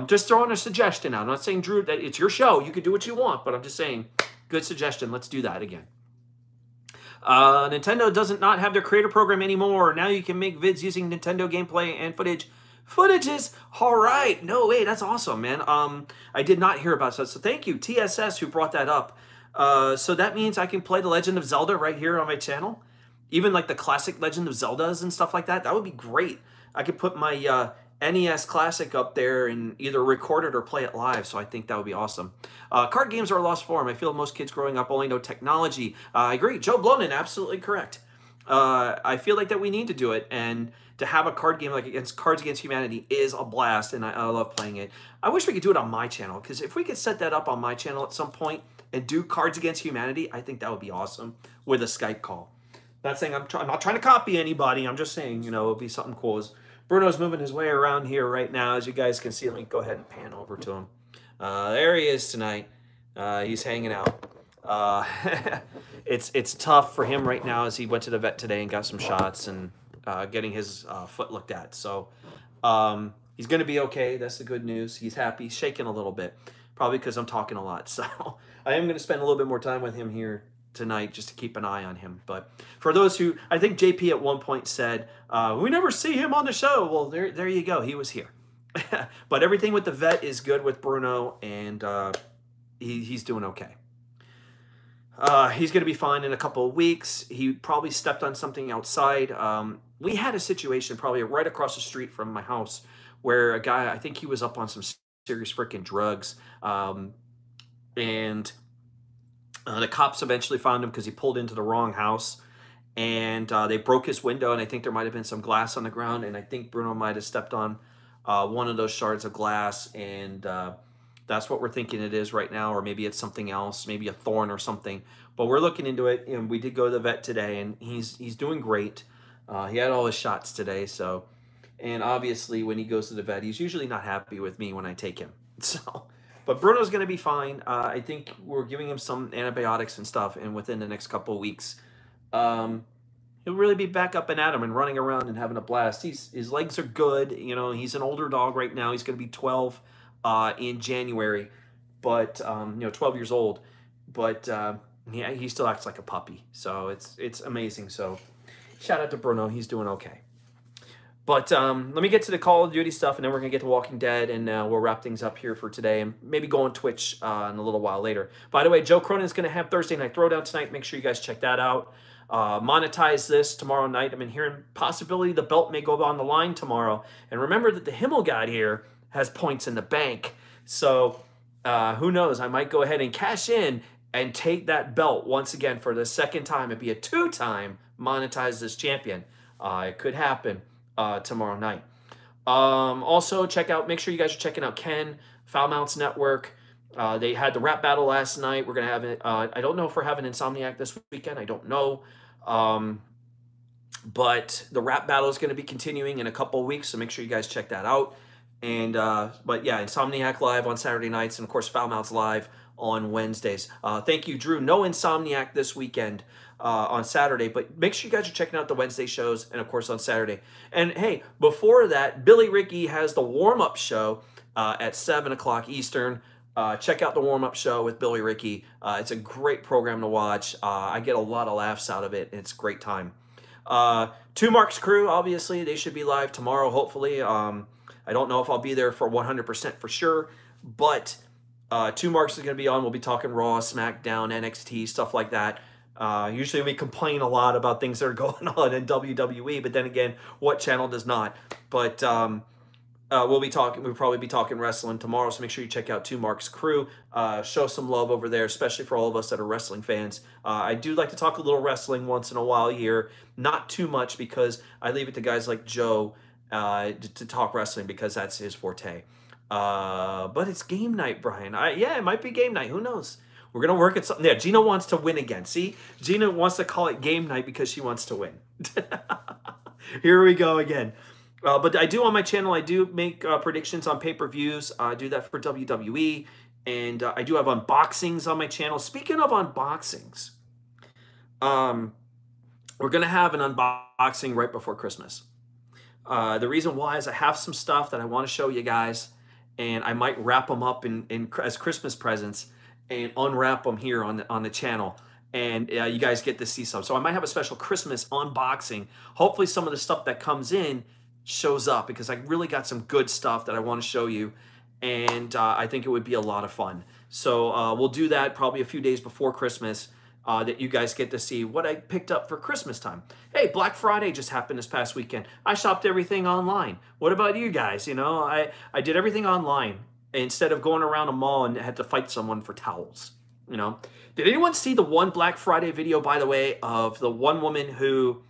Just throwing a suggestion out. I'm not saying, Drew, that it's your show. You can do what you want, but I'm just saying, good suggestion. Let's do that again. Nintendo doesn't not have their creator program anymore. Now you can make vids using Nintendo gameplay and footage. Footages, all right. No way, that's awesome, man. I did not hear about that, so thank you, TSS, who brought that up. So that means I can play The Legend of Zelda right here on my channel. Even like the classic Legend of Zeldas and stuff like that. That would be great. I could put my NES Classic up there and either record it or play it live, so I think that would be awesome. Card games are a lost form. I feel most kids growing up only know technology. I agree. Joe Blonin, absolutely correct. I feel like that we need to do it, and to have a card game like Cards Against Humanity is a blast, and I love playing it. I wish we could do it on my channel, because if we could set that up on my channel at some point and do Cards Against Humanity, I think that would be awesome with a Skype call. Not saying I'm not trying to copy anybody. I'm just saying, you know, it would be something cool. Bruno's moving his way around here right now, as you guys can see. Let me go ahead and pan over to him. There he is tonight. He's hanging out. It's tough for him right now, as he went to the vet today and got some shots and getting his foot looked at. So he's going to be okay. That's the good news. He's happy. He's shaking a little bit, probably because I'm talking a lot. So I am going to spend a little bit more time with him here tonight just to keep an eye on him. But for those who, I think JP at one point said, we never see him on the show. Well, there you go. He was here. But everything with the vet is good with Bruno, and he's doing okay. He's going to be fine in a couple of weeks. He probably stepped on something outside. We had a situation probably right across the street from my house where a guy, I think he was up on some serious freaking drugs. And the cops eventually found him because he pulled into the wrong house. And they broke his window, and I think there might have been some glass on the ground. And I think Bruno might have stepped on one of those shards of glass. And that's what we're thinking it is right now. Or maybe it's something else, maybe a thorn or something. But we're looking into it. And we did go to the vet today, and he's doing great. He had all his shots today. So, And obviously, when he goes to the vet, he's usually not happy with me when I take him. So, but Bruno's going to be fine. I think we're giving him some antibiotics and stuff, and within the next couple of weeks, he'll really be back up and at him and running around and having a blast. His legs are good. You know, he's an older dog right now. He's going to be 12 in January, but 12 years old. But yeah, he still acts like a puppy. So it's amazing. So shout out to Bruno. He's doing okay. But let me get to the Call of Duty stuff, and then we're going to get to Walking Dead, and we'll wrap things up here for today, and maybe go on Twitch in a little while later. By the way, Joe Cronin is going to have Thursday Night Throwdown tonight. Make sure you guys check that out. Monetize this tomorrow night. I've been hearing possibility the belt may go on the line tomorrow. And remember that the Himmelgod here has points in the bank. So who knows? I might go ahead and cash in and take that belt once again for the second time. It'd be a two-time monetize this champion. It could happen tomorrow night. Also, make sure you guys are checking out Ken, Foul Mounts Network. They had the rap battle last night. We're going to have it. I don't know if we're having Insomniac this weekend. I don't know. But the rap battle is going to be continuing in a couple of weeks, so make sure you guys check that out. And but yeah, Insomniac live on Saturday nights, and of course Foul Mounts live on Wednesdays. Thank you, Drew. No Insomniac this weekend on Saturday, but make sure you guys are checking out the Wednesday shows, and of course on Saturday. And hey, before that, Billy Ricky has the warm-up show at 7 o'clock Eastern. Check out the warm-up show with Billy Ricky. It's a great program to watch. I get a lot of laughs out of it. It's a great time. Two Marks Crew, obviously, they should be live tomorrow, hopefully. I don't know if I'll be there for 100% for sure, but Two Marks is going to be on. We'll be talking Raw, SmackDown, NXT, stuff like that. Usually we complain a lot about things that are going on in WWE, but then again, what channel does not? But we'll probably be talking wrestling tomorrow, so make sure you check out Two Marks Crew. Show some love over there, especially for all of us that are wrestling fans. I do like to talk a little wrestling once in a while here. Not too much, because I leave it to guys like Joe to talk wrestling, because that's his forte. But it's game night, Brian. Yeah, it might be game night. Who knows? We're going to work at something. Yeah, Gina wants to win again. See? Gina wants to call it game night because she wants to win. Here we go again. But I do on my channel, I do make predictions on pay-per-views. I do that for WWE. And I do have unboxings on my channel. Speaking of unboxings, we're going to have an unboxing right before Christmas. The reason why is I have some stuff that I want to show you guys. And I might wrap them up as Christmas presents and unwrap them here on the channel. And you guys get to see some. So I might have a special Christmas unboxing. Hopefully some of the stuff that comes in shows up, because I really got some good stuff that I want to show you, and I think it would be a lot of fun. So we'll do that probably a few days before Christmas, that you guys get to see what I picked up for Christmas time. Hey, Black Friday just happened this past weekend. I shopped everything online. What about you guys? You know, I did everything online instead of going around a mall and had to fight someone for towels. You know, did anyone see the one Black Friday video, by the way, of the one woman who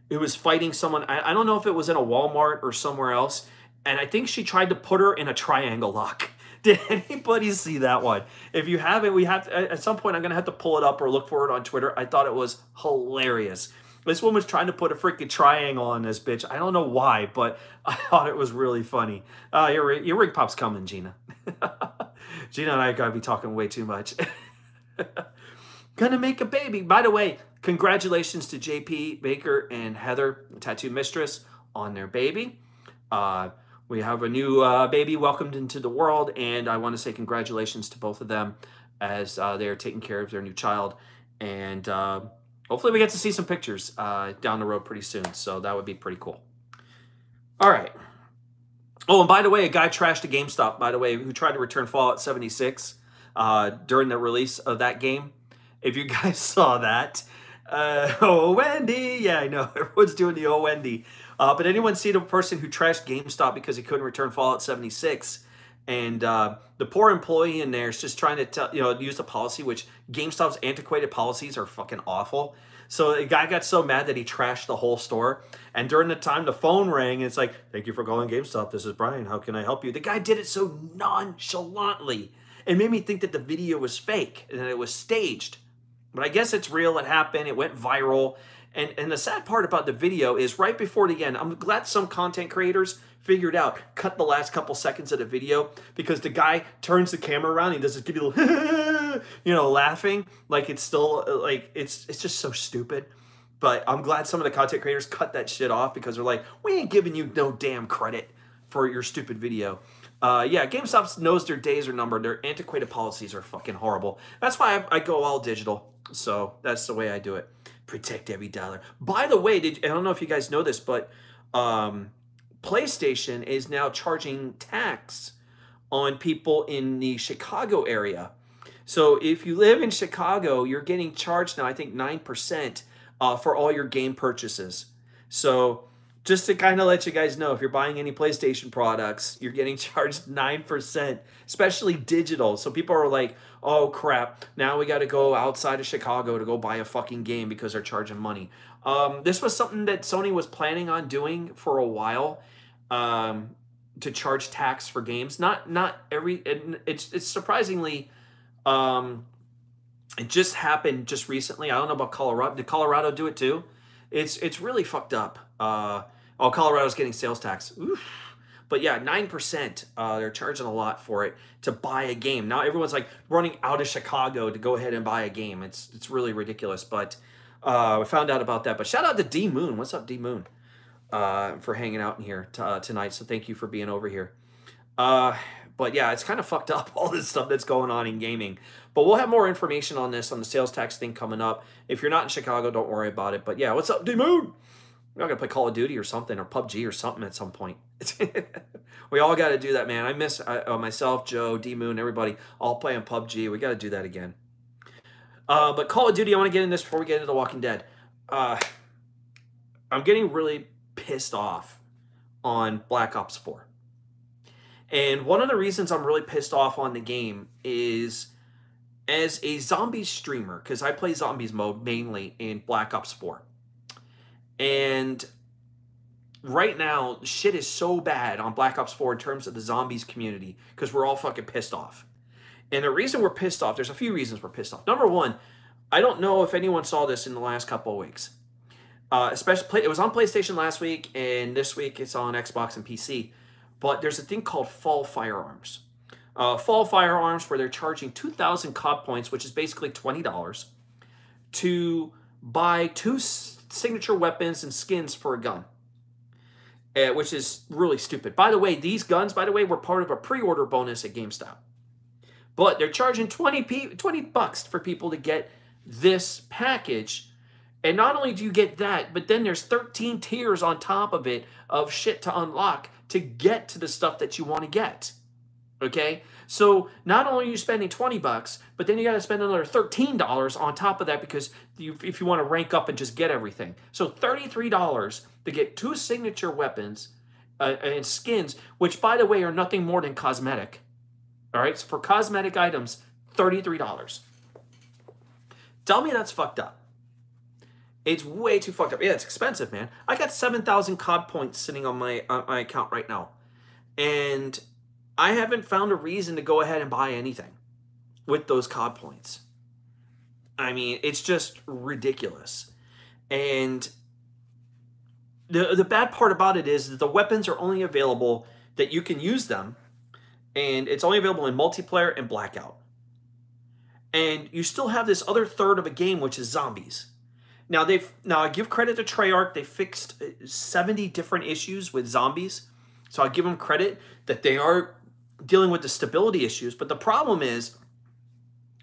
was fighting someone? I don't know if it was in a Walmart or somewhere else, and I think she tried to put her in a triangle lock. Did anybody see that one? If you haven't, we have to, at some point I'm going to have to pull it up or look for it on Twitter. I thought it was hilarious. This woman was trying to put a freaking triangle on this bitch. I don't know why, but I thought it was really funny. Your rig pop's coming, Gina. Gina and I got to be talking way too much. Gonna make a baby. By the way, congratulations to JP Baker and Heather, the tattoo mistress, on their baby. We have a new baby welcomed into the world, and I want to say congratulations to both of them as they are taking care of their new child. And hopefully we get to see some pictures down the road pretty soon, so that would be pretty cool. All right. Oh, and by the way, a guy trashed a GameStop, by the way, who tried to return Fallout 76 during the release of that game. If you guys saw that. Oh, Wendy. Yeah, I know. Everyone's doing the oh, Wendy. But anyone see the person who trashed GameStop because he couldn't return Fallout 76? And the poor employee in there is just trying to use the policy, which GameStop's antiquated policies are fucking awful. So the guy got so mad that he trashed the whole store. And during the time the phone rang, and it's like, "Thank you for calling GameStop. This is Brian. How can I help you?" The guy did it so nonchalantly. It made me think that the video was fake and that it was staged. But I guess it's real. It happened. It went viral. And the sad part about the video is right before the end, I'm glad some content creators figured out, cut the last couple seconds of the video, because the guy turns the camera around and he does this giddy little, you know, laughing, like it's still, like, it's just so stupid. But I'm glad some of the content creators cut that shit off, because they're like, we ain't giving you no damn credit for your stupid video. Yeah, GameStop knows their days are numbered. Their antiquated policies are fucking horrible. That's why I go all digital. So that's the way I do it. Protect every dollar. By the way, I don't know if you guys know this, but PlayStation is now charging tax on people in the Chicago area. So if you live in Chicago, you're getting charged now, I think 9% for all your game purchases. So just to kind of let you guys know, if you're buying any PlayStation products, you're getting charged 9%, especially digital. So people are like, oh crap, now we got to go outside of Chicago to go buy a fucking game because they're charging money. This was something that Sony was planning on doing for a while, to charge tax for games. Not every, it's surprisingly, it just happened just recently. I don't know about Colorado. Did Colorado do it too? It's really fucked up. Oh, Colorado's getting sales tax. Oof. But yeah, 9%. They're charging a lot for it to buy a game. Now everyone's like running out of Chicago to go ahead and buy a game. It's really ridiculous. But we found out about that. But shout out to D Moon. What's up, D Moon? For hanging out in here tonight. So thank you for being over here. But yeah, it's kind of fucked up, all this stuff that's going on in gaming. But we'll have more information on this, on the sales tax thing coming up. If you're not in Chicago, don't worry about it. But yeah, what's up, D Moon? We're not going to play Call of Duty or something, or PUBG or something at some point. We all got to do that, man. I miss myself, Joe, D-Moon, everybody, all playing PUBG. We got to do that again. But Call of Duty, I want to get in this before we get into The Walking Dead. I'm getting really pissed off on Black Ops 4. And one of the reasons I'm really pissed off on the game is, as a zombie streamer, because I play zombies mode mainly in Black Ops 4. And right now, shit is so bad on Black Ops 4 in terms of the zombies community, because we're all fucking pissed off. And the reason we're pissed off, there's a few reasons we're pissed off. Number one, I don't know if anyone saw this in the last couple of weeks. Especially, it was on PlayStation last week, and this week it's on Xbox and PC. But there's a thing called Fall Firearms. Fall Firearms, where they're charging 2,000 COD points, which is basically $20, to buy 2 signature weapons and skins for a gun, which is really stupid. By the way, these guns, were part of a pre-order bonus at GameStop. But they're charging $20 for people to get this package. And not only do you get that, but then there's 13 tiers on top of it of shit to unlock to get to the stuff that you want to get. Okay? So not only are you spending $20, but then you got to spend another $13 on top of that, because if you want to rank up and just get everything. So $33 to get 2 signature weapons and skins, which, by the way, are nothing more than cosmetic. All right? So for cosmetic items, $33. Tell me that's fucked up. It's way too fucked up. Yeah, it's expensive, man. I got 7,000 COD points sitting on my account right now. And I haven't found a reason to go ahead and buy anything with those COD points. I mean, it's just ridiculous. And the bad part about it is that the weapons are only available that you can use them. And it's only available in multiplayer and blackout. And you still have this other third of a game, which is zombies. Now I give credit to Treyarch. They fixed 70 different issues with zombies. So I give them credit that they are dealing with the stability issues. But the problem is,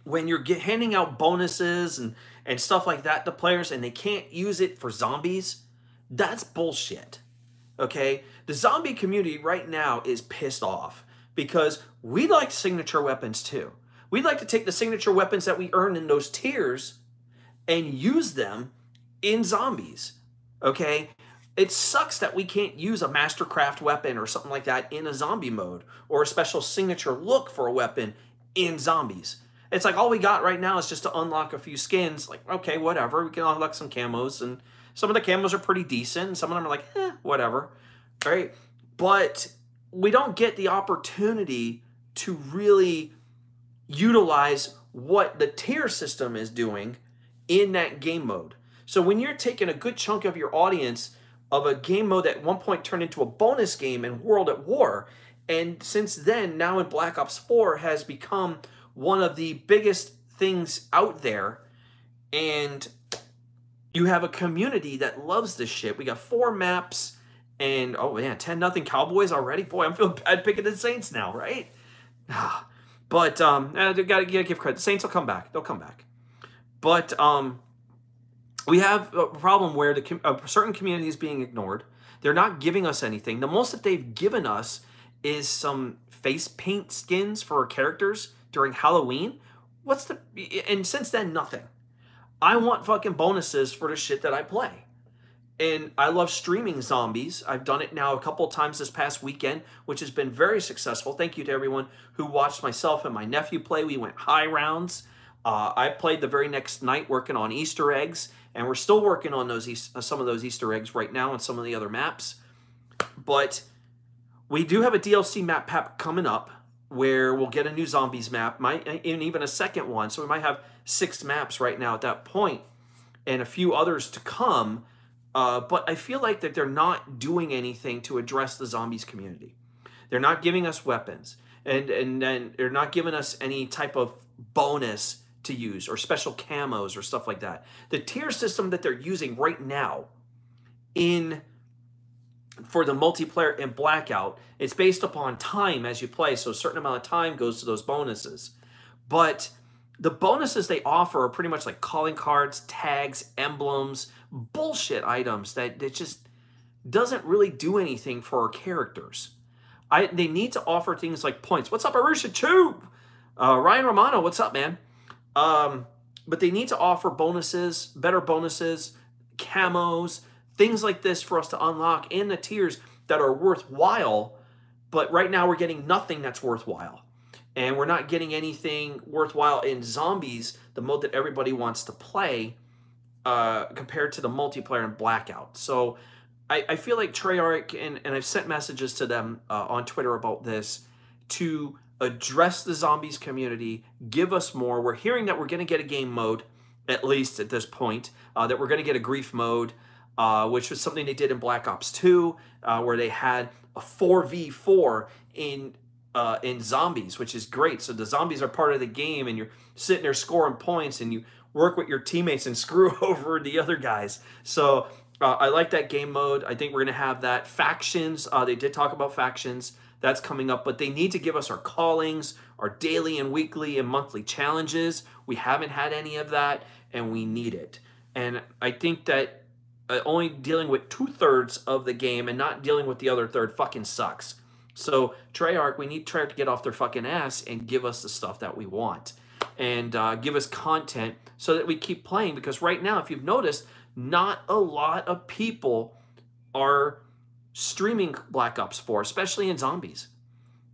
when you're handing out bonuses and stuff like that to players and they can't use it for zombies, that's bullshit. Okay? The zombie community right now is pissed off because we like signature weapons too. We'd like to take the signature weapons that we earn in those tiers and use them in zombies. Okay? It sucks that we can't use a Mastercraft weapon or something like that in a zombie mode, or a special signature look for a weapon in zombies. It's like all we got right now is just to unlock a few skins. Like, okay, whatever. We can unlock some camos, and some of the camos are pretty decent, and some of them are like, whatever. Right? But we don't get the opportunity to really utilize what the tier system is doing in that game mode. So when you're taking a good chunk of your audience of a game mode that at one point turned into a bonus game in World at War, and since then, now in Black Ops 4 has become one of the biggest things out there, and you have a community that loves this shit. We got 4 maps, and oh man, 10-0 Cowboys already? Boy, I'm feeling bad picking the Saints now, right? But they gotta give credit. The Saints will come back. They'll come back. But we have a problem where a certain community is being ignored. They're not giving us anything. The most that they've given us is some face paint skins for our characters during Halloween. And since then, nothing. I want fucking bonuses for the shit that I play. And I love streaming zombies. I've done it now a couple of times this past weekend, which has been very successful. Thank you to everyone who watched myself and my nephew play. We went high rounds. I played the very next night working on Easter eggs, and we're still working on some of those Easter eggs right now on some of the other maps. But we do have a DLC map pack coming up where we'll get a new zombies map, and even a second one. So we might have 6 maps right now at that point, and a few others to come. But I feel like that they're not doing anything to address the zombies community. They're not giving us weapons, and then they're not giving us any type of bonus to use or special camos or stuff like that. The tier system that they're using right now for the multiplayer in Blackout, it's based upon time as you play, so a certain amount of time goes to those bonuses. But the bonuses they offer are pretty much like calling cards, tags, emblems, bullshit items that just doesn't really do anything for our characters. They need to offer things like points. What's up, Arusha Tube? Ryan Romano, what's up, man? But they need to offer bonuses, better bonuses, camos, things like this for us to unlock in the tiers that are worthwhile. But right now we're getting nothing that's worthwhile. And we're not getting anything worthwhile in Zombies, the mode that everybody wants to play, compared to the multiplayer in Blackout. So I feel like Treyarch, and I've sent messages to them on Twitter about this, to address the Zombies community, give us more. We're hearing that we're going to get a game mode, at least at this point, that we're going to get a grief mode, which was something they did in Black Ops 2, where they had a 4v4 in Zombies, which is great. So the zombies are part of the game, and you're sitting there scoring points, and you work with your teammates and screw over the other guys. So I like that game mode. I think we're going to have that. Factions, they did talk about factions. That's coming up, but they need to give us our callings, our daily and weekly and monthly challenges. We haven't had any of that, and we need it. And I think that only dealing with 2/3 of the game and not dealing with the other third fucking sucks. So Treyarch, we need Treyarch to get off their fucking ass and give us the stuff that we want, and give us content so that we keep playing. Because right now, if you've noticed, not a lot of people are streaming Black Ops 4, especially in Zombies,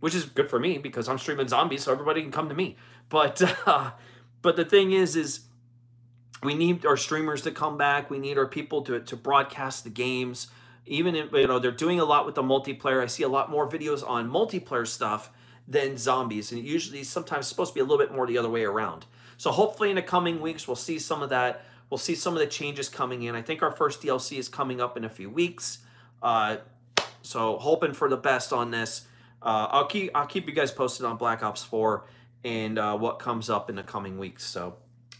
which is good for me because I'm streaming Zombies, so everybody can come to me. But the thing is we need our streamers to come back. We need our people to broadcast the games. Even if, they're doing a lot with the multiplayer. I see a lot more videos on multiplayer stuff than Zombies, and usually sometimes it's supposed to be a little bit more the other way around. So hopefully in the coming weeks we'll see some of that. We'll see some of the changes coming in. I think our first DLC is coming up in a few weeks. So hoping for the best on this. I'll keep you guys posted on Black Ops 4 and what comes up in the coming weeks. So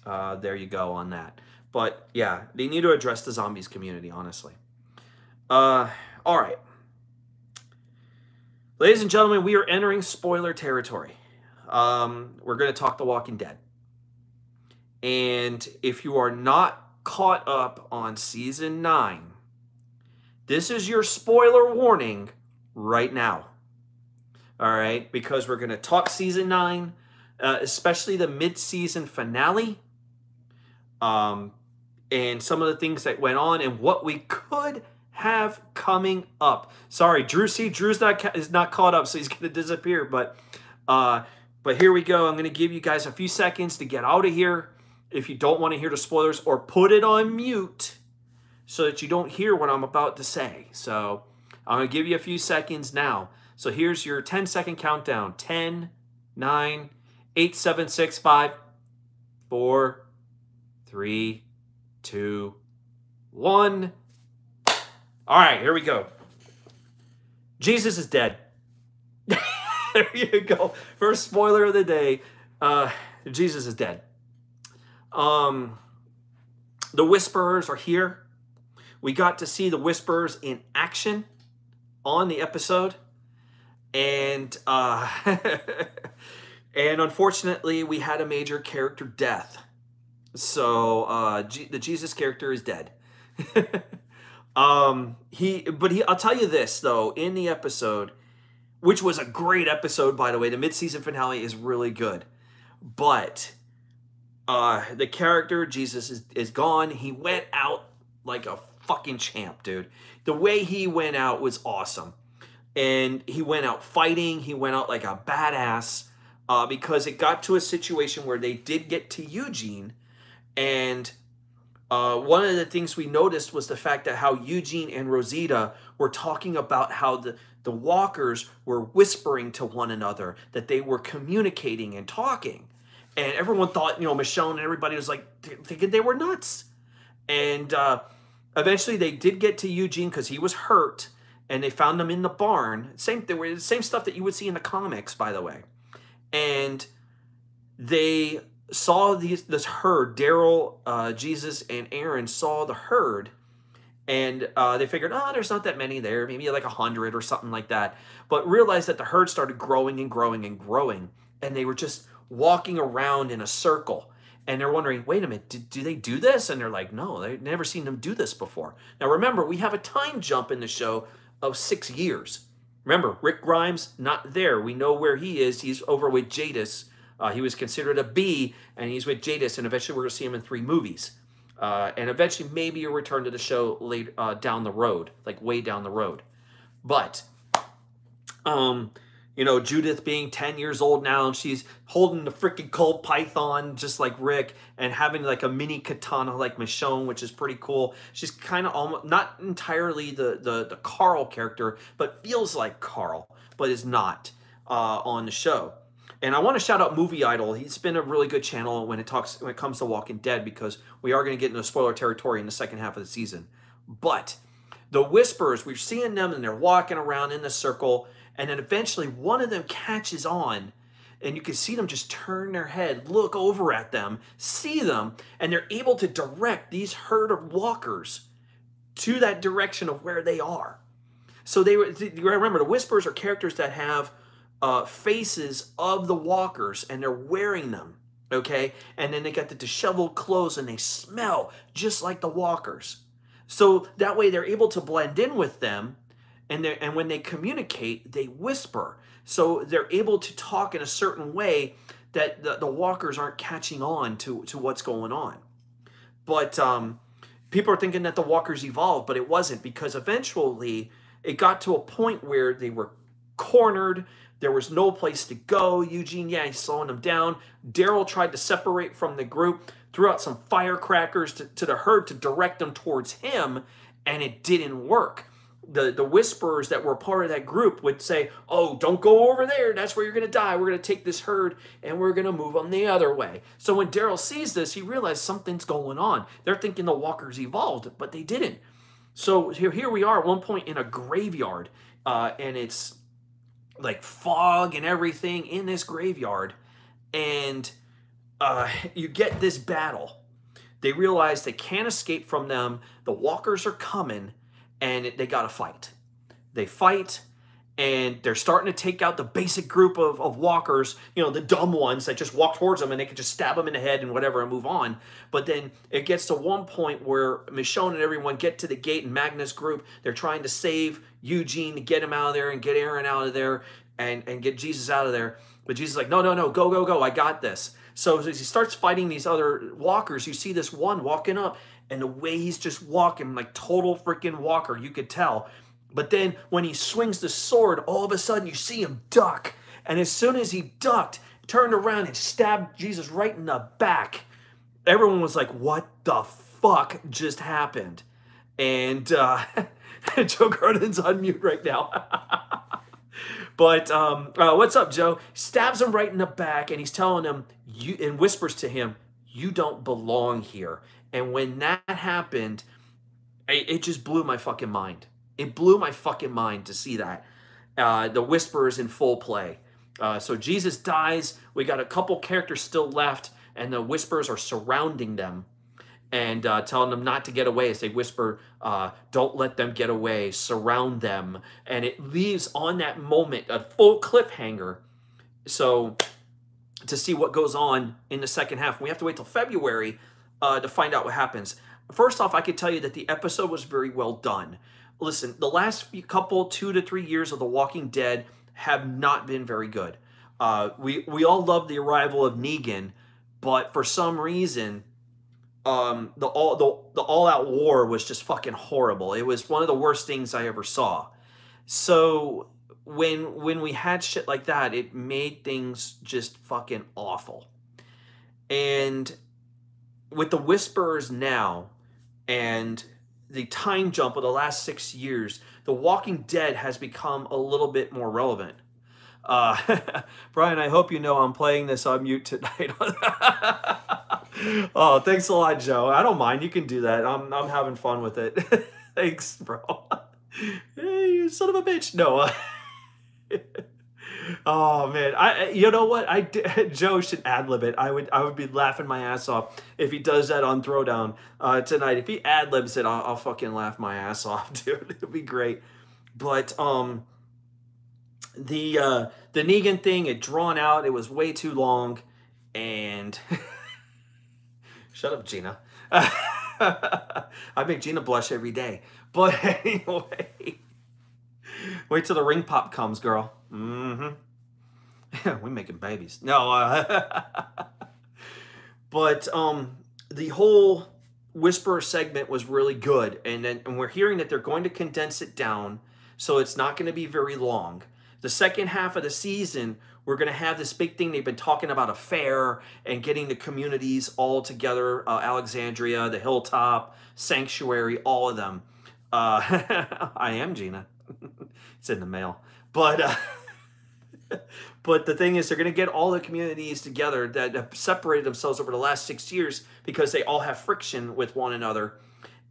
there you go on that. But yeah, they need to address the Zombies community, honestly. All right. Ladies and gentlemen, we are entering spoiler territory. We're going to talk The Walking Dead. And if you are not caught up on Season 9, this is your spoiler warning right now. All right? Because we're going to talk Season 9, especially the mid-season finale, and some of the things that went on and what we could have coming up. Sorry, Drew's not caught up, so he's going to disappear. But here we go. I'm going to give you guys a few seconds to get out of here if you don't want to hear the spoilers, or put it on mute so that you don't hear what I'm about to say. So I'm going to give you a few seconds now. So here's your 10-second countdown. 10, 9, 8, 7, 6, 5, 4, 3, 2, one. All right, here we go. Jesus is dead. There you go. First spoiler of the day. Jesus is dead. The Whisperers are here. We got to see the Whisperers in action on the episode. And and unfortunately, we had a major character death. So the Jesus character is dead. I'll tell you this though, in the episode, which was a great episode, by the way, the mid-season finale is really good. But the character, Jesus, is gone. He went out like a fucking champ, dude. The way he went out was awesome. And he went out fighting. He went out like a badass because it got to a situation where they did get to Eugene. And one of the things we noticed was the fact that how Eugene and Rosita were talking about how the walkers were whispering to one another, that they were communicating and talking. And everyone thought, Michonne and everybody was like thinking they were nuts. And eventually they did get to Eugene because he was hurt, and they found him in the barn. Same stuff that you would see in the comics, by the way. And they saw this herd. Daryl, Jesus, and Aaron saw the herd, and they figured, there's not that many there, maybe like 100 or something like that. But realized that the herd started growing and growing and growing, and they were just walking around in a circle. And they're wondering, wait a minute, do they do this? And they're like, no, they've never seen them do this before. Now remember, we have a time jump in the show of 6 years. Remember, Rick Grimes, not there. We know where he is. He's over with Jadis. He was considered a B, and he's with Jadis, and eventually we're going to see him in 3 movies. And eventually maybe a return to the show later, down the road, like way down the road. But, Judith being 10 years old now, and she's holding the freaking cold python just like Rick, and having like a mini katana like Michonne, which is pretty cool. She's kind of almost, not entirely the Carl character, but feels like Carl, but is not on the show. And I want to shout out Movie Idol. He's been a really good channel when it comes to Walking Dead, because we are going to get into spoiler territory in the second half of the season. But the Whisperers, we're seeing them, and they're walking around in the circle, and then eventually one of them catches on, and you can see them just turn their head, look over at them, see them, and they're able to direct these herd of walkers to that direction of where they are. So remember, the Whisperers are characters that have faces of the walkers, and they're wearing them, okay? And then they got the disheveled clothes, and they smell just like the walkers. So that way they're able to blend in with them, and when they communicate, they whisper. So they're able to talk in a certain way that the walkers aren't catching on to what's going on. But people are thinking that the walkers evolved, but it wasn't, because eventually it got to a point where they were cornered. There was no place to go. Eugene, he's slowing them down. Daryl tried to separate from the group, threw out some firecrackers to the herd to direct them towards him, and it didn't work. The Whisperers that were part of that group would say, oh, don't go over there. That's where you're going to die. We're going to take this herd, and we're going to move them the other way. So when Daryl sees this, he realized something's going on. They're thinking the walkers evolved, but they didn't. So here we are at one point in a graveyard, and it's like fog and everything in this graveyard, and you get this battle. They realize they can't escape from them. The walkers are coming, and they got to fight. They fight, and they're starting to take out the basic group of walkers, the dumb ones that just walk towards them, and they can just stab them in the head and whatever and move on. But then it gets to one point where Michonne and everyone get to the gate, and Magna's group, they're trying to save Eugene, to get him out of there and get Aaron out of there and get Jesus out of there. But Jesus is like, no, go, I got this. So as he starts fighting these other walkers, you see this one walking up, and the way he's just walking, like total freaking walker, you could tell. But then when he swings the sword, all of a sudden you see him duck. And as soon as he ducked, turned around and stabbed Jesus right in the back, everyone was like, what the fuck just happened? And Joe Cronin's on mute right now. But what's up, Joe? Stabs him right in the back, and he's telling him, and whispers to him, you don't belong here. And when that happened, it just blew my fucking mind. It blew my fucking mind to see that. The Whisperers in full play. So Jesus dies. We got a couple characters still left, and the Whisperers are surrounding them and telling them not to get away as they whisper, don't let them get away, surround them. And it leaves on that moment a full cliffhanger. So to see what goes on in the second half, we have to wait till February to find out what happens. First off, I could tell you that the episode was very well done. Listen, the last couple 2 to 3 years of The Walking Dead have not been very good. We all love the arrival of Negan, but for some reason, the all-out war was just fucking horrible. It was one of the worst things I ever saw. So when we had shit like that, it made things just fucking awful. And with the Whisperers now, and the time jump of the last 6 years, The Walking Dead has become a little bit more relevant. Brian, I hope you know I'm playing this on mute tonight. Oh, thanks a lot, Joe. I don't mind. You can do that. I'm having fun with it. Thanks, bro. Hey, you son of a bitch. No. Oh man, you know what? Joe should ad-lib it. I would be laughing my ass off if he does that on Throwdown tonight. If he ad-libs it, I'll fucking laugh my ass off, dude. It'll be great. But the Negan thing, it drawn out. It was way too long, and shut up, Gina. I make Gina blush every day. But anyway, wait till the ring pop comes, girl. We're making babies. No, but the whole Whisperer segment was really good, and we're hearing that they're going to condense it down, so it's not going to be very long. The second half of the season, we're going to have this big thing they've been talking about, a fair and getting the communities all together, Alexandria, the Hilltop, Sanctuary, all of them. I am Gina. It's in the mail. But but the thing is, they're going to get all the communities together that have separated themselves over the last 6 years because they all have friction with one another.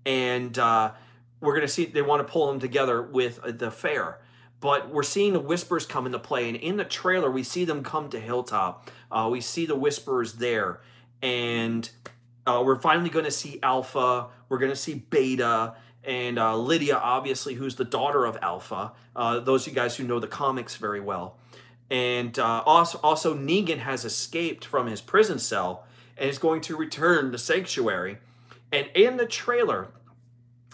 And we're going to see, they want to pull them together with the fair. But we're seeing the Whisperers come into play. And in the trailer, we see them come to Hilltop. We see the Whisperers there. And we're finally going to see Alpha. We're going to see Beta. And Lydia, obviously, who's the daughter of Alpha. Those of you guys who know the comics very well. And also Negan has escaped from his prison cell and is going to return to Sanctuary. And in the trailer,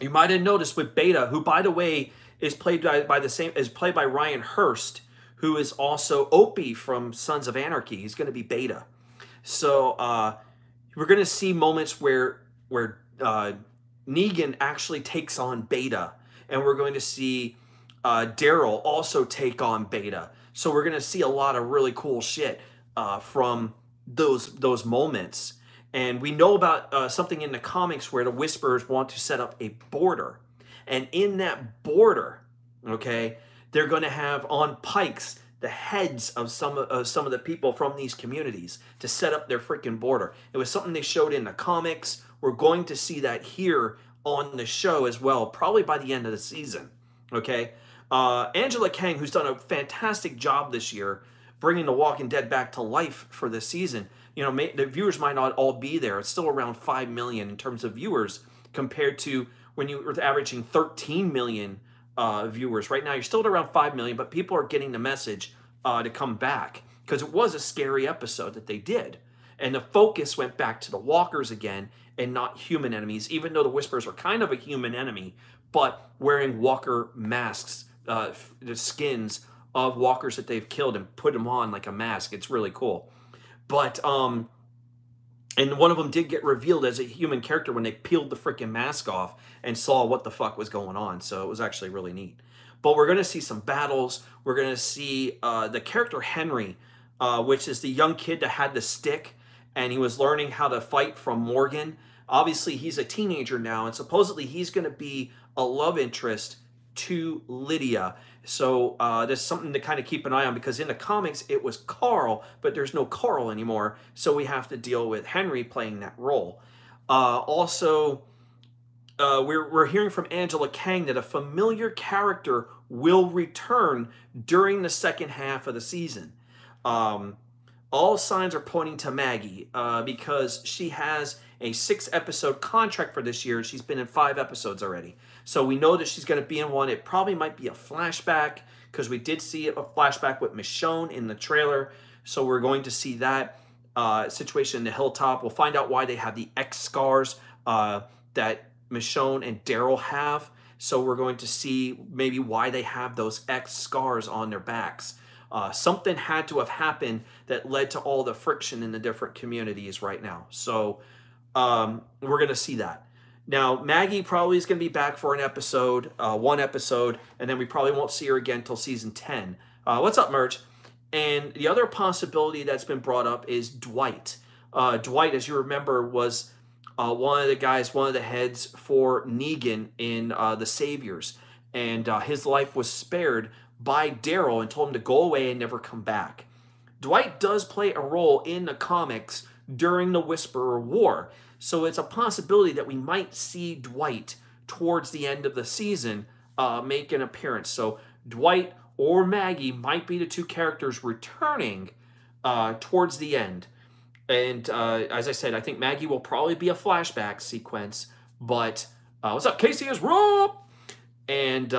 you might have noticed with Beta, who, by the way, is played by Ryan Hurst, who is also Opie from Sons of Anarchy. He's going to be Beta. So we're going to see moments where Negan actually takes on Beta, and we're going to see Daryl also take on Beta. So we're going to see a lot of really cool shit from those moments. And we know about something in the comics where the Whisperers want to set up a border. And in that border, okay, they're going to have on pikes the heads of some of the people from these communities to set up their freaking border. It was something they showed in the comics. We're going to see that here on the show as well, probably by the end of the season, okay? Angela Kang, who's done a fantastic job this year, bringing The Walking Dead back to life for this season. You know, the viewers might not all be there. It's still around 5 million in terms of viewers compared to when you were averaging 13 million viewers. Right now, you're still at around 5 million, but people are getting the message to come back because it was a scary episode that they did. And the focus went back to the walkers again and not human enemies, even though the Whisperers are kind of a human enemy, but wearing walker masks, the skins of walkers that they've killed and put them on like a mask. It's really cool. But, and one of them did get revealed as a human character when they peeled the freaking mask off and saw what the fuck was going on. So it was actually really neat. But we're going to see some battles. We're going to see the character Henry, which is the young kid that had the stick, and he was learning how to fight from Morgan. Obviously, he's a teenager now, and supposedly he's going to be a love interest to Lydia. So there's something to kind of keep an eye on, because in the comics, it was Carl, but there's no Carl anymore. So we have to deal with Henry playing that role. Also, we're hearing from Angela Kang that a familiar character will return during the second half of the season. Um, all signs are pointing to Maggie because she has a 6-episode contract for this year. She's been in 5 episodes already. So we know that she's going to be in one. It probably might be a flashback because we did see a flashback with Michonne in the trailer. So we're going to see that situation in the hilltop. We'll find out why they have the X scars that Michonne and Daryl have. So we're going to see maybe why they have those X scars on their backs. Something had to have happened that led to all the friction in the different communities right now. So we're going to see that. Now, Maggie probably is going to be back for an episode, 1 episode, and then we probably won't see her again until season 10. What's up, Merch? And the other possibility that's been brought up is Dwight. Dwight, as you remember, was one of the guys, one of the heads for Negan in The Saviors. And his life was spared by Daryl and told him to go away and never come back. Dwight does play a role in the comics during the Whisperer War. So it's a possibility that we might see Dwight towards the end of the season make an appearance. So Dwight or Maggie might be the 2 characters returning towards the end. And as I said, I think Maggie will probably be a flashback sequence. But what's up, Casey is Rob? And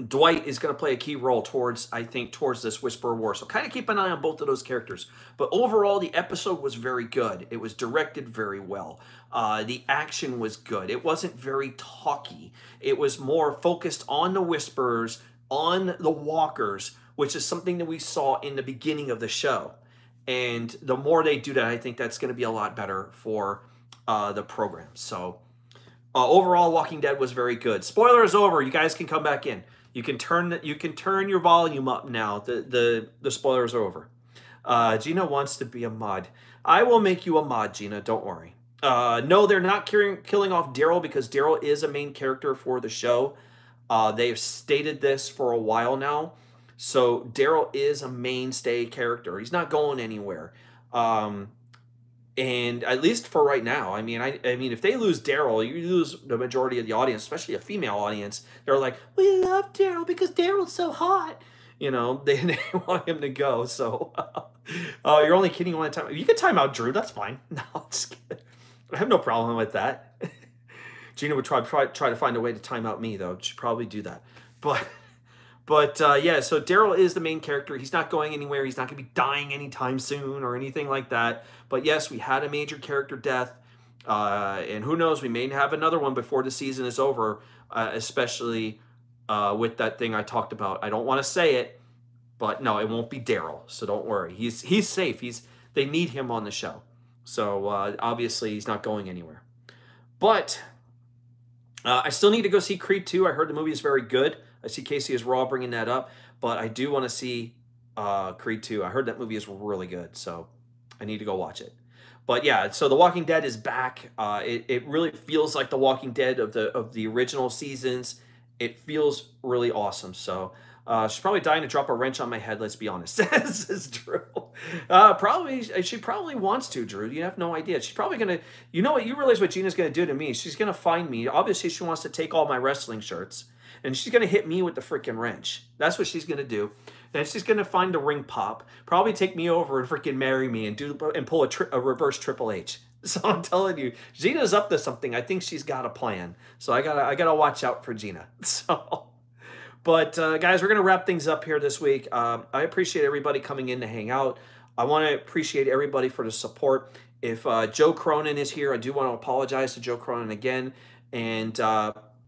Dwight is going to play a key role towards this Whisperer War. So kind of keep an eye on both of those characters. But overall, the episode was very good. It was directed very well. The action was good. It wasn't very talky. It was more focused on the Whisperers, on the Walkers, which is something that we saw in the beginning of the show. And the more they do that, I think that's going to be a lot better for the program. So overall, Walking Dead was very good. Spoiler is over. You guys can come back in. You can turn your volume up now. The spoilers are over. Gina wants to be a mod. I will make you a mod, Gina. Don't worry. No, they're not killing off Daryl because Daryl is a main character for the show. They've stated this for a while now. So Daryl is a mainstay character. He's not going anywhere. And at least for right now, I mean, if they lose Daryl, you lose the majority of the audience, especially a female audience. They're like, we love Daryl because Daryl's so hot. You know, they want him to go. So you're only kidding one time. You can time out Drew. That's fine. No, just kidding. I have no problem with that. Gina would try to find a way to time out me, though. She'd probably do that. But yeah, so Daryl is the main character. He's not going anywhere. He's not going to be dying anytime soon or anything like that. But yes, we had a major character death. And who knows, we may have another one before the season is over, especially with that thing I talked about. I don't want to say it, but no, it won't be Daryl. So don't worry. He's safe. They need him on the show. So obviously he's not going anywhere. But I still need to go see Creed 2. I heard the movie is very good. I see Casey is Raw bringing that up, but I do want to see Creed 2. I heard that movie is really good, so I need to go watch it. But yeah, so The Walking Dead is back. It really feels like The Walking Dead of the original seasons. It feels really awesome. So she's probably dying to drop a wrench on my head. Let's be honest. This is Drew. She probably wants to, Drew. You have no idea. She's probably gonna. You know what? You realize what Gina's gonna do to me? She's gonna find me. Obviously, she wants to take all my wrestling shirts. And she's going to hit me with the freaking wrench. That's what she's going to do. Then she's going to find the ring pop, probably take me over and freaking marry me and pull a reverse Triple H. So I'm telling you, Gina's up to something. I think she's got a plan. So I gotta watch out for Gina. So, but guys, we're going to wrap things up here this week. I appreciate everybody coming in to hang out. I want to appreciate everybody for the support. If Joe Cronin is here, I do want to apologize to Joe Cronin again. And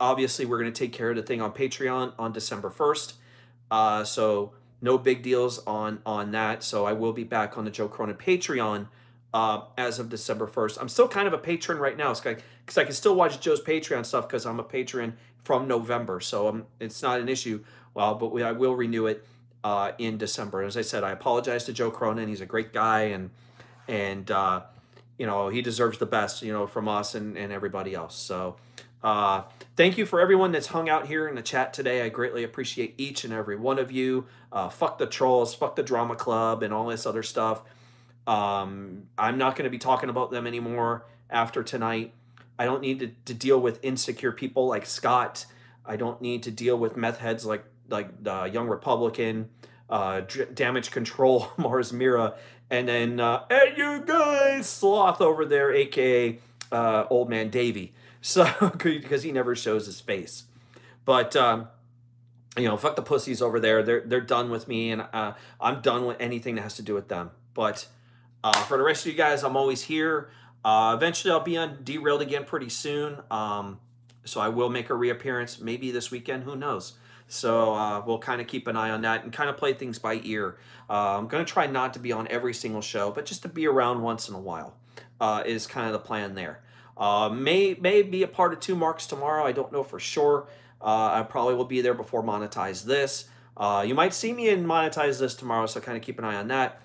obviously, we're going to take care of the thing on Patreon on December 1st. So no big deals on that. So I will be back on the Joe Cronin Patreon as of December 1st. I'm still kind of a patron right now because I can still watch Joe's Patreon stuff because I'm a patron from November. So it's not an issue. Well, but I will renew it in December. As I said, I apologize to Joe Cronin. He's a great guy, and you know, he deserves the best, you know, from us and everybody else. So thank you for everyone that's hung out here in the chat today. I greatly appreciate each and every one of you. Fuck the trolls, fuck the drama club, and all this other stuff. I'm not going to be talking about them anymore after tonight. I don't need to deal with insecure people like Scott. I don't need to deal with meth heads like the Young Republican, Damage Control, Mars Mira, and then hey you guys, Sloth over there, aka Old Man Davy. So because he never shows his face, but you know, fuck the pussies over there. They're done with me, and I'm done with anything that has to do with them. But for the rest of you guys, I'm always here. Eventually, I'll be on Derailed again pretty soon. So I will make a reappearance, maybe this weekend. Who knows? So we'll kind of keep an eye on that and kind of play things by ear. I'm going to try not to be on every single show, but just to be around once in a while is kind of the plan there. May be a part of 2 Marks tomorrow. I don't know for sure. I probably will be there before Monetize This. You might see me in Monetize This tomorrow, so kind of keep an eye on that.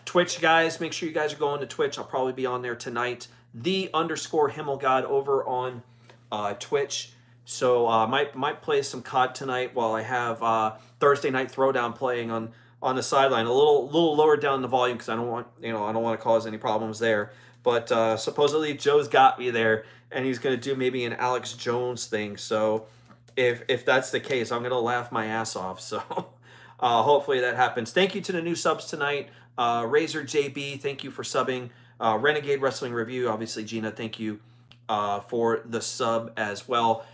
Twitch, guys, make sure you guys are going to Twitch. I'll probably be on there tonight. _Himmelgod over on Twitch. So might play some COD tonight while I have Thursday Night Throwdown playing on the sideline. A little lower down the volume because I don't want to cause any problems there. But supposedly Joe's got me there, and he's going to do maybe an Alex Jones thing. So if that's the case, I'm going to laugh my ass off. So hopefully that happens. Thank you to the new subs tonight. Razor JB, thank you for subbing. Renegade Wrestling Review, obviously Gina, thank you for the sub as well.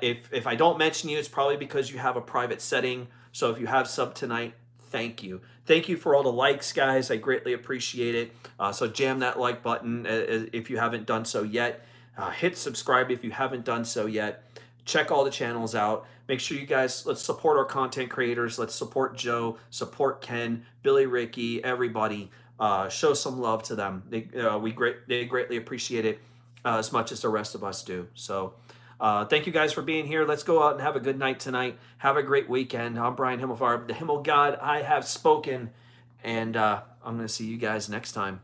If I don't mention you, it's probably because you have a private setting. So if you have sub tonight, thank you. Thank you for all the likes, guys. I greatly appreciate it. So jam that like button if you haven't done so yet. Hit subscribe if you haven't done so yet. Check all the channels out. Make sure you guys, let's support our content creators. Let's support Joe, support Ken, Billy, Ricky, everybody. Show some love to them. They greatly appreciate it as much as the rest of us do. So thank you guys for being here. Let's go out and have a good night tonight. Have a great weekend. I'm Brian Himmelfarb, the Himmelgod I have spoken. And I'm going to see you guys next time.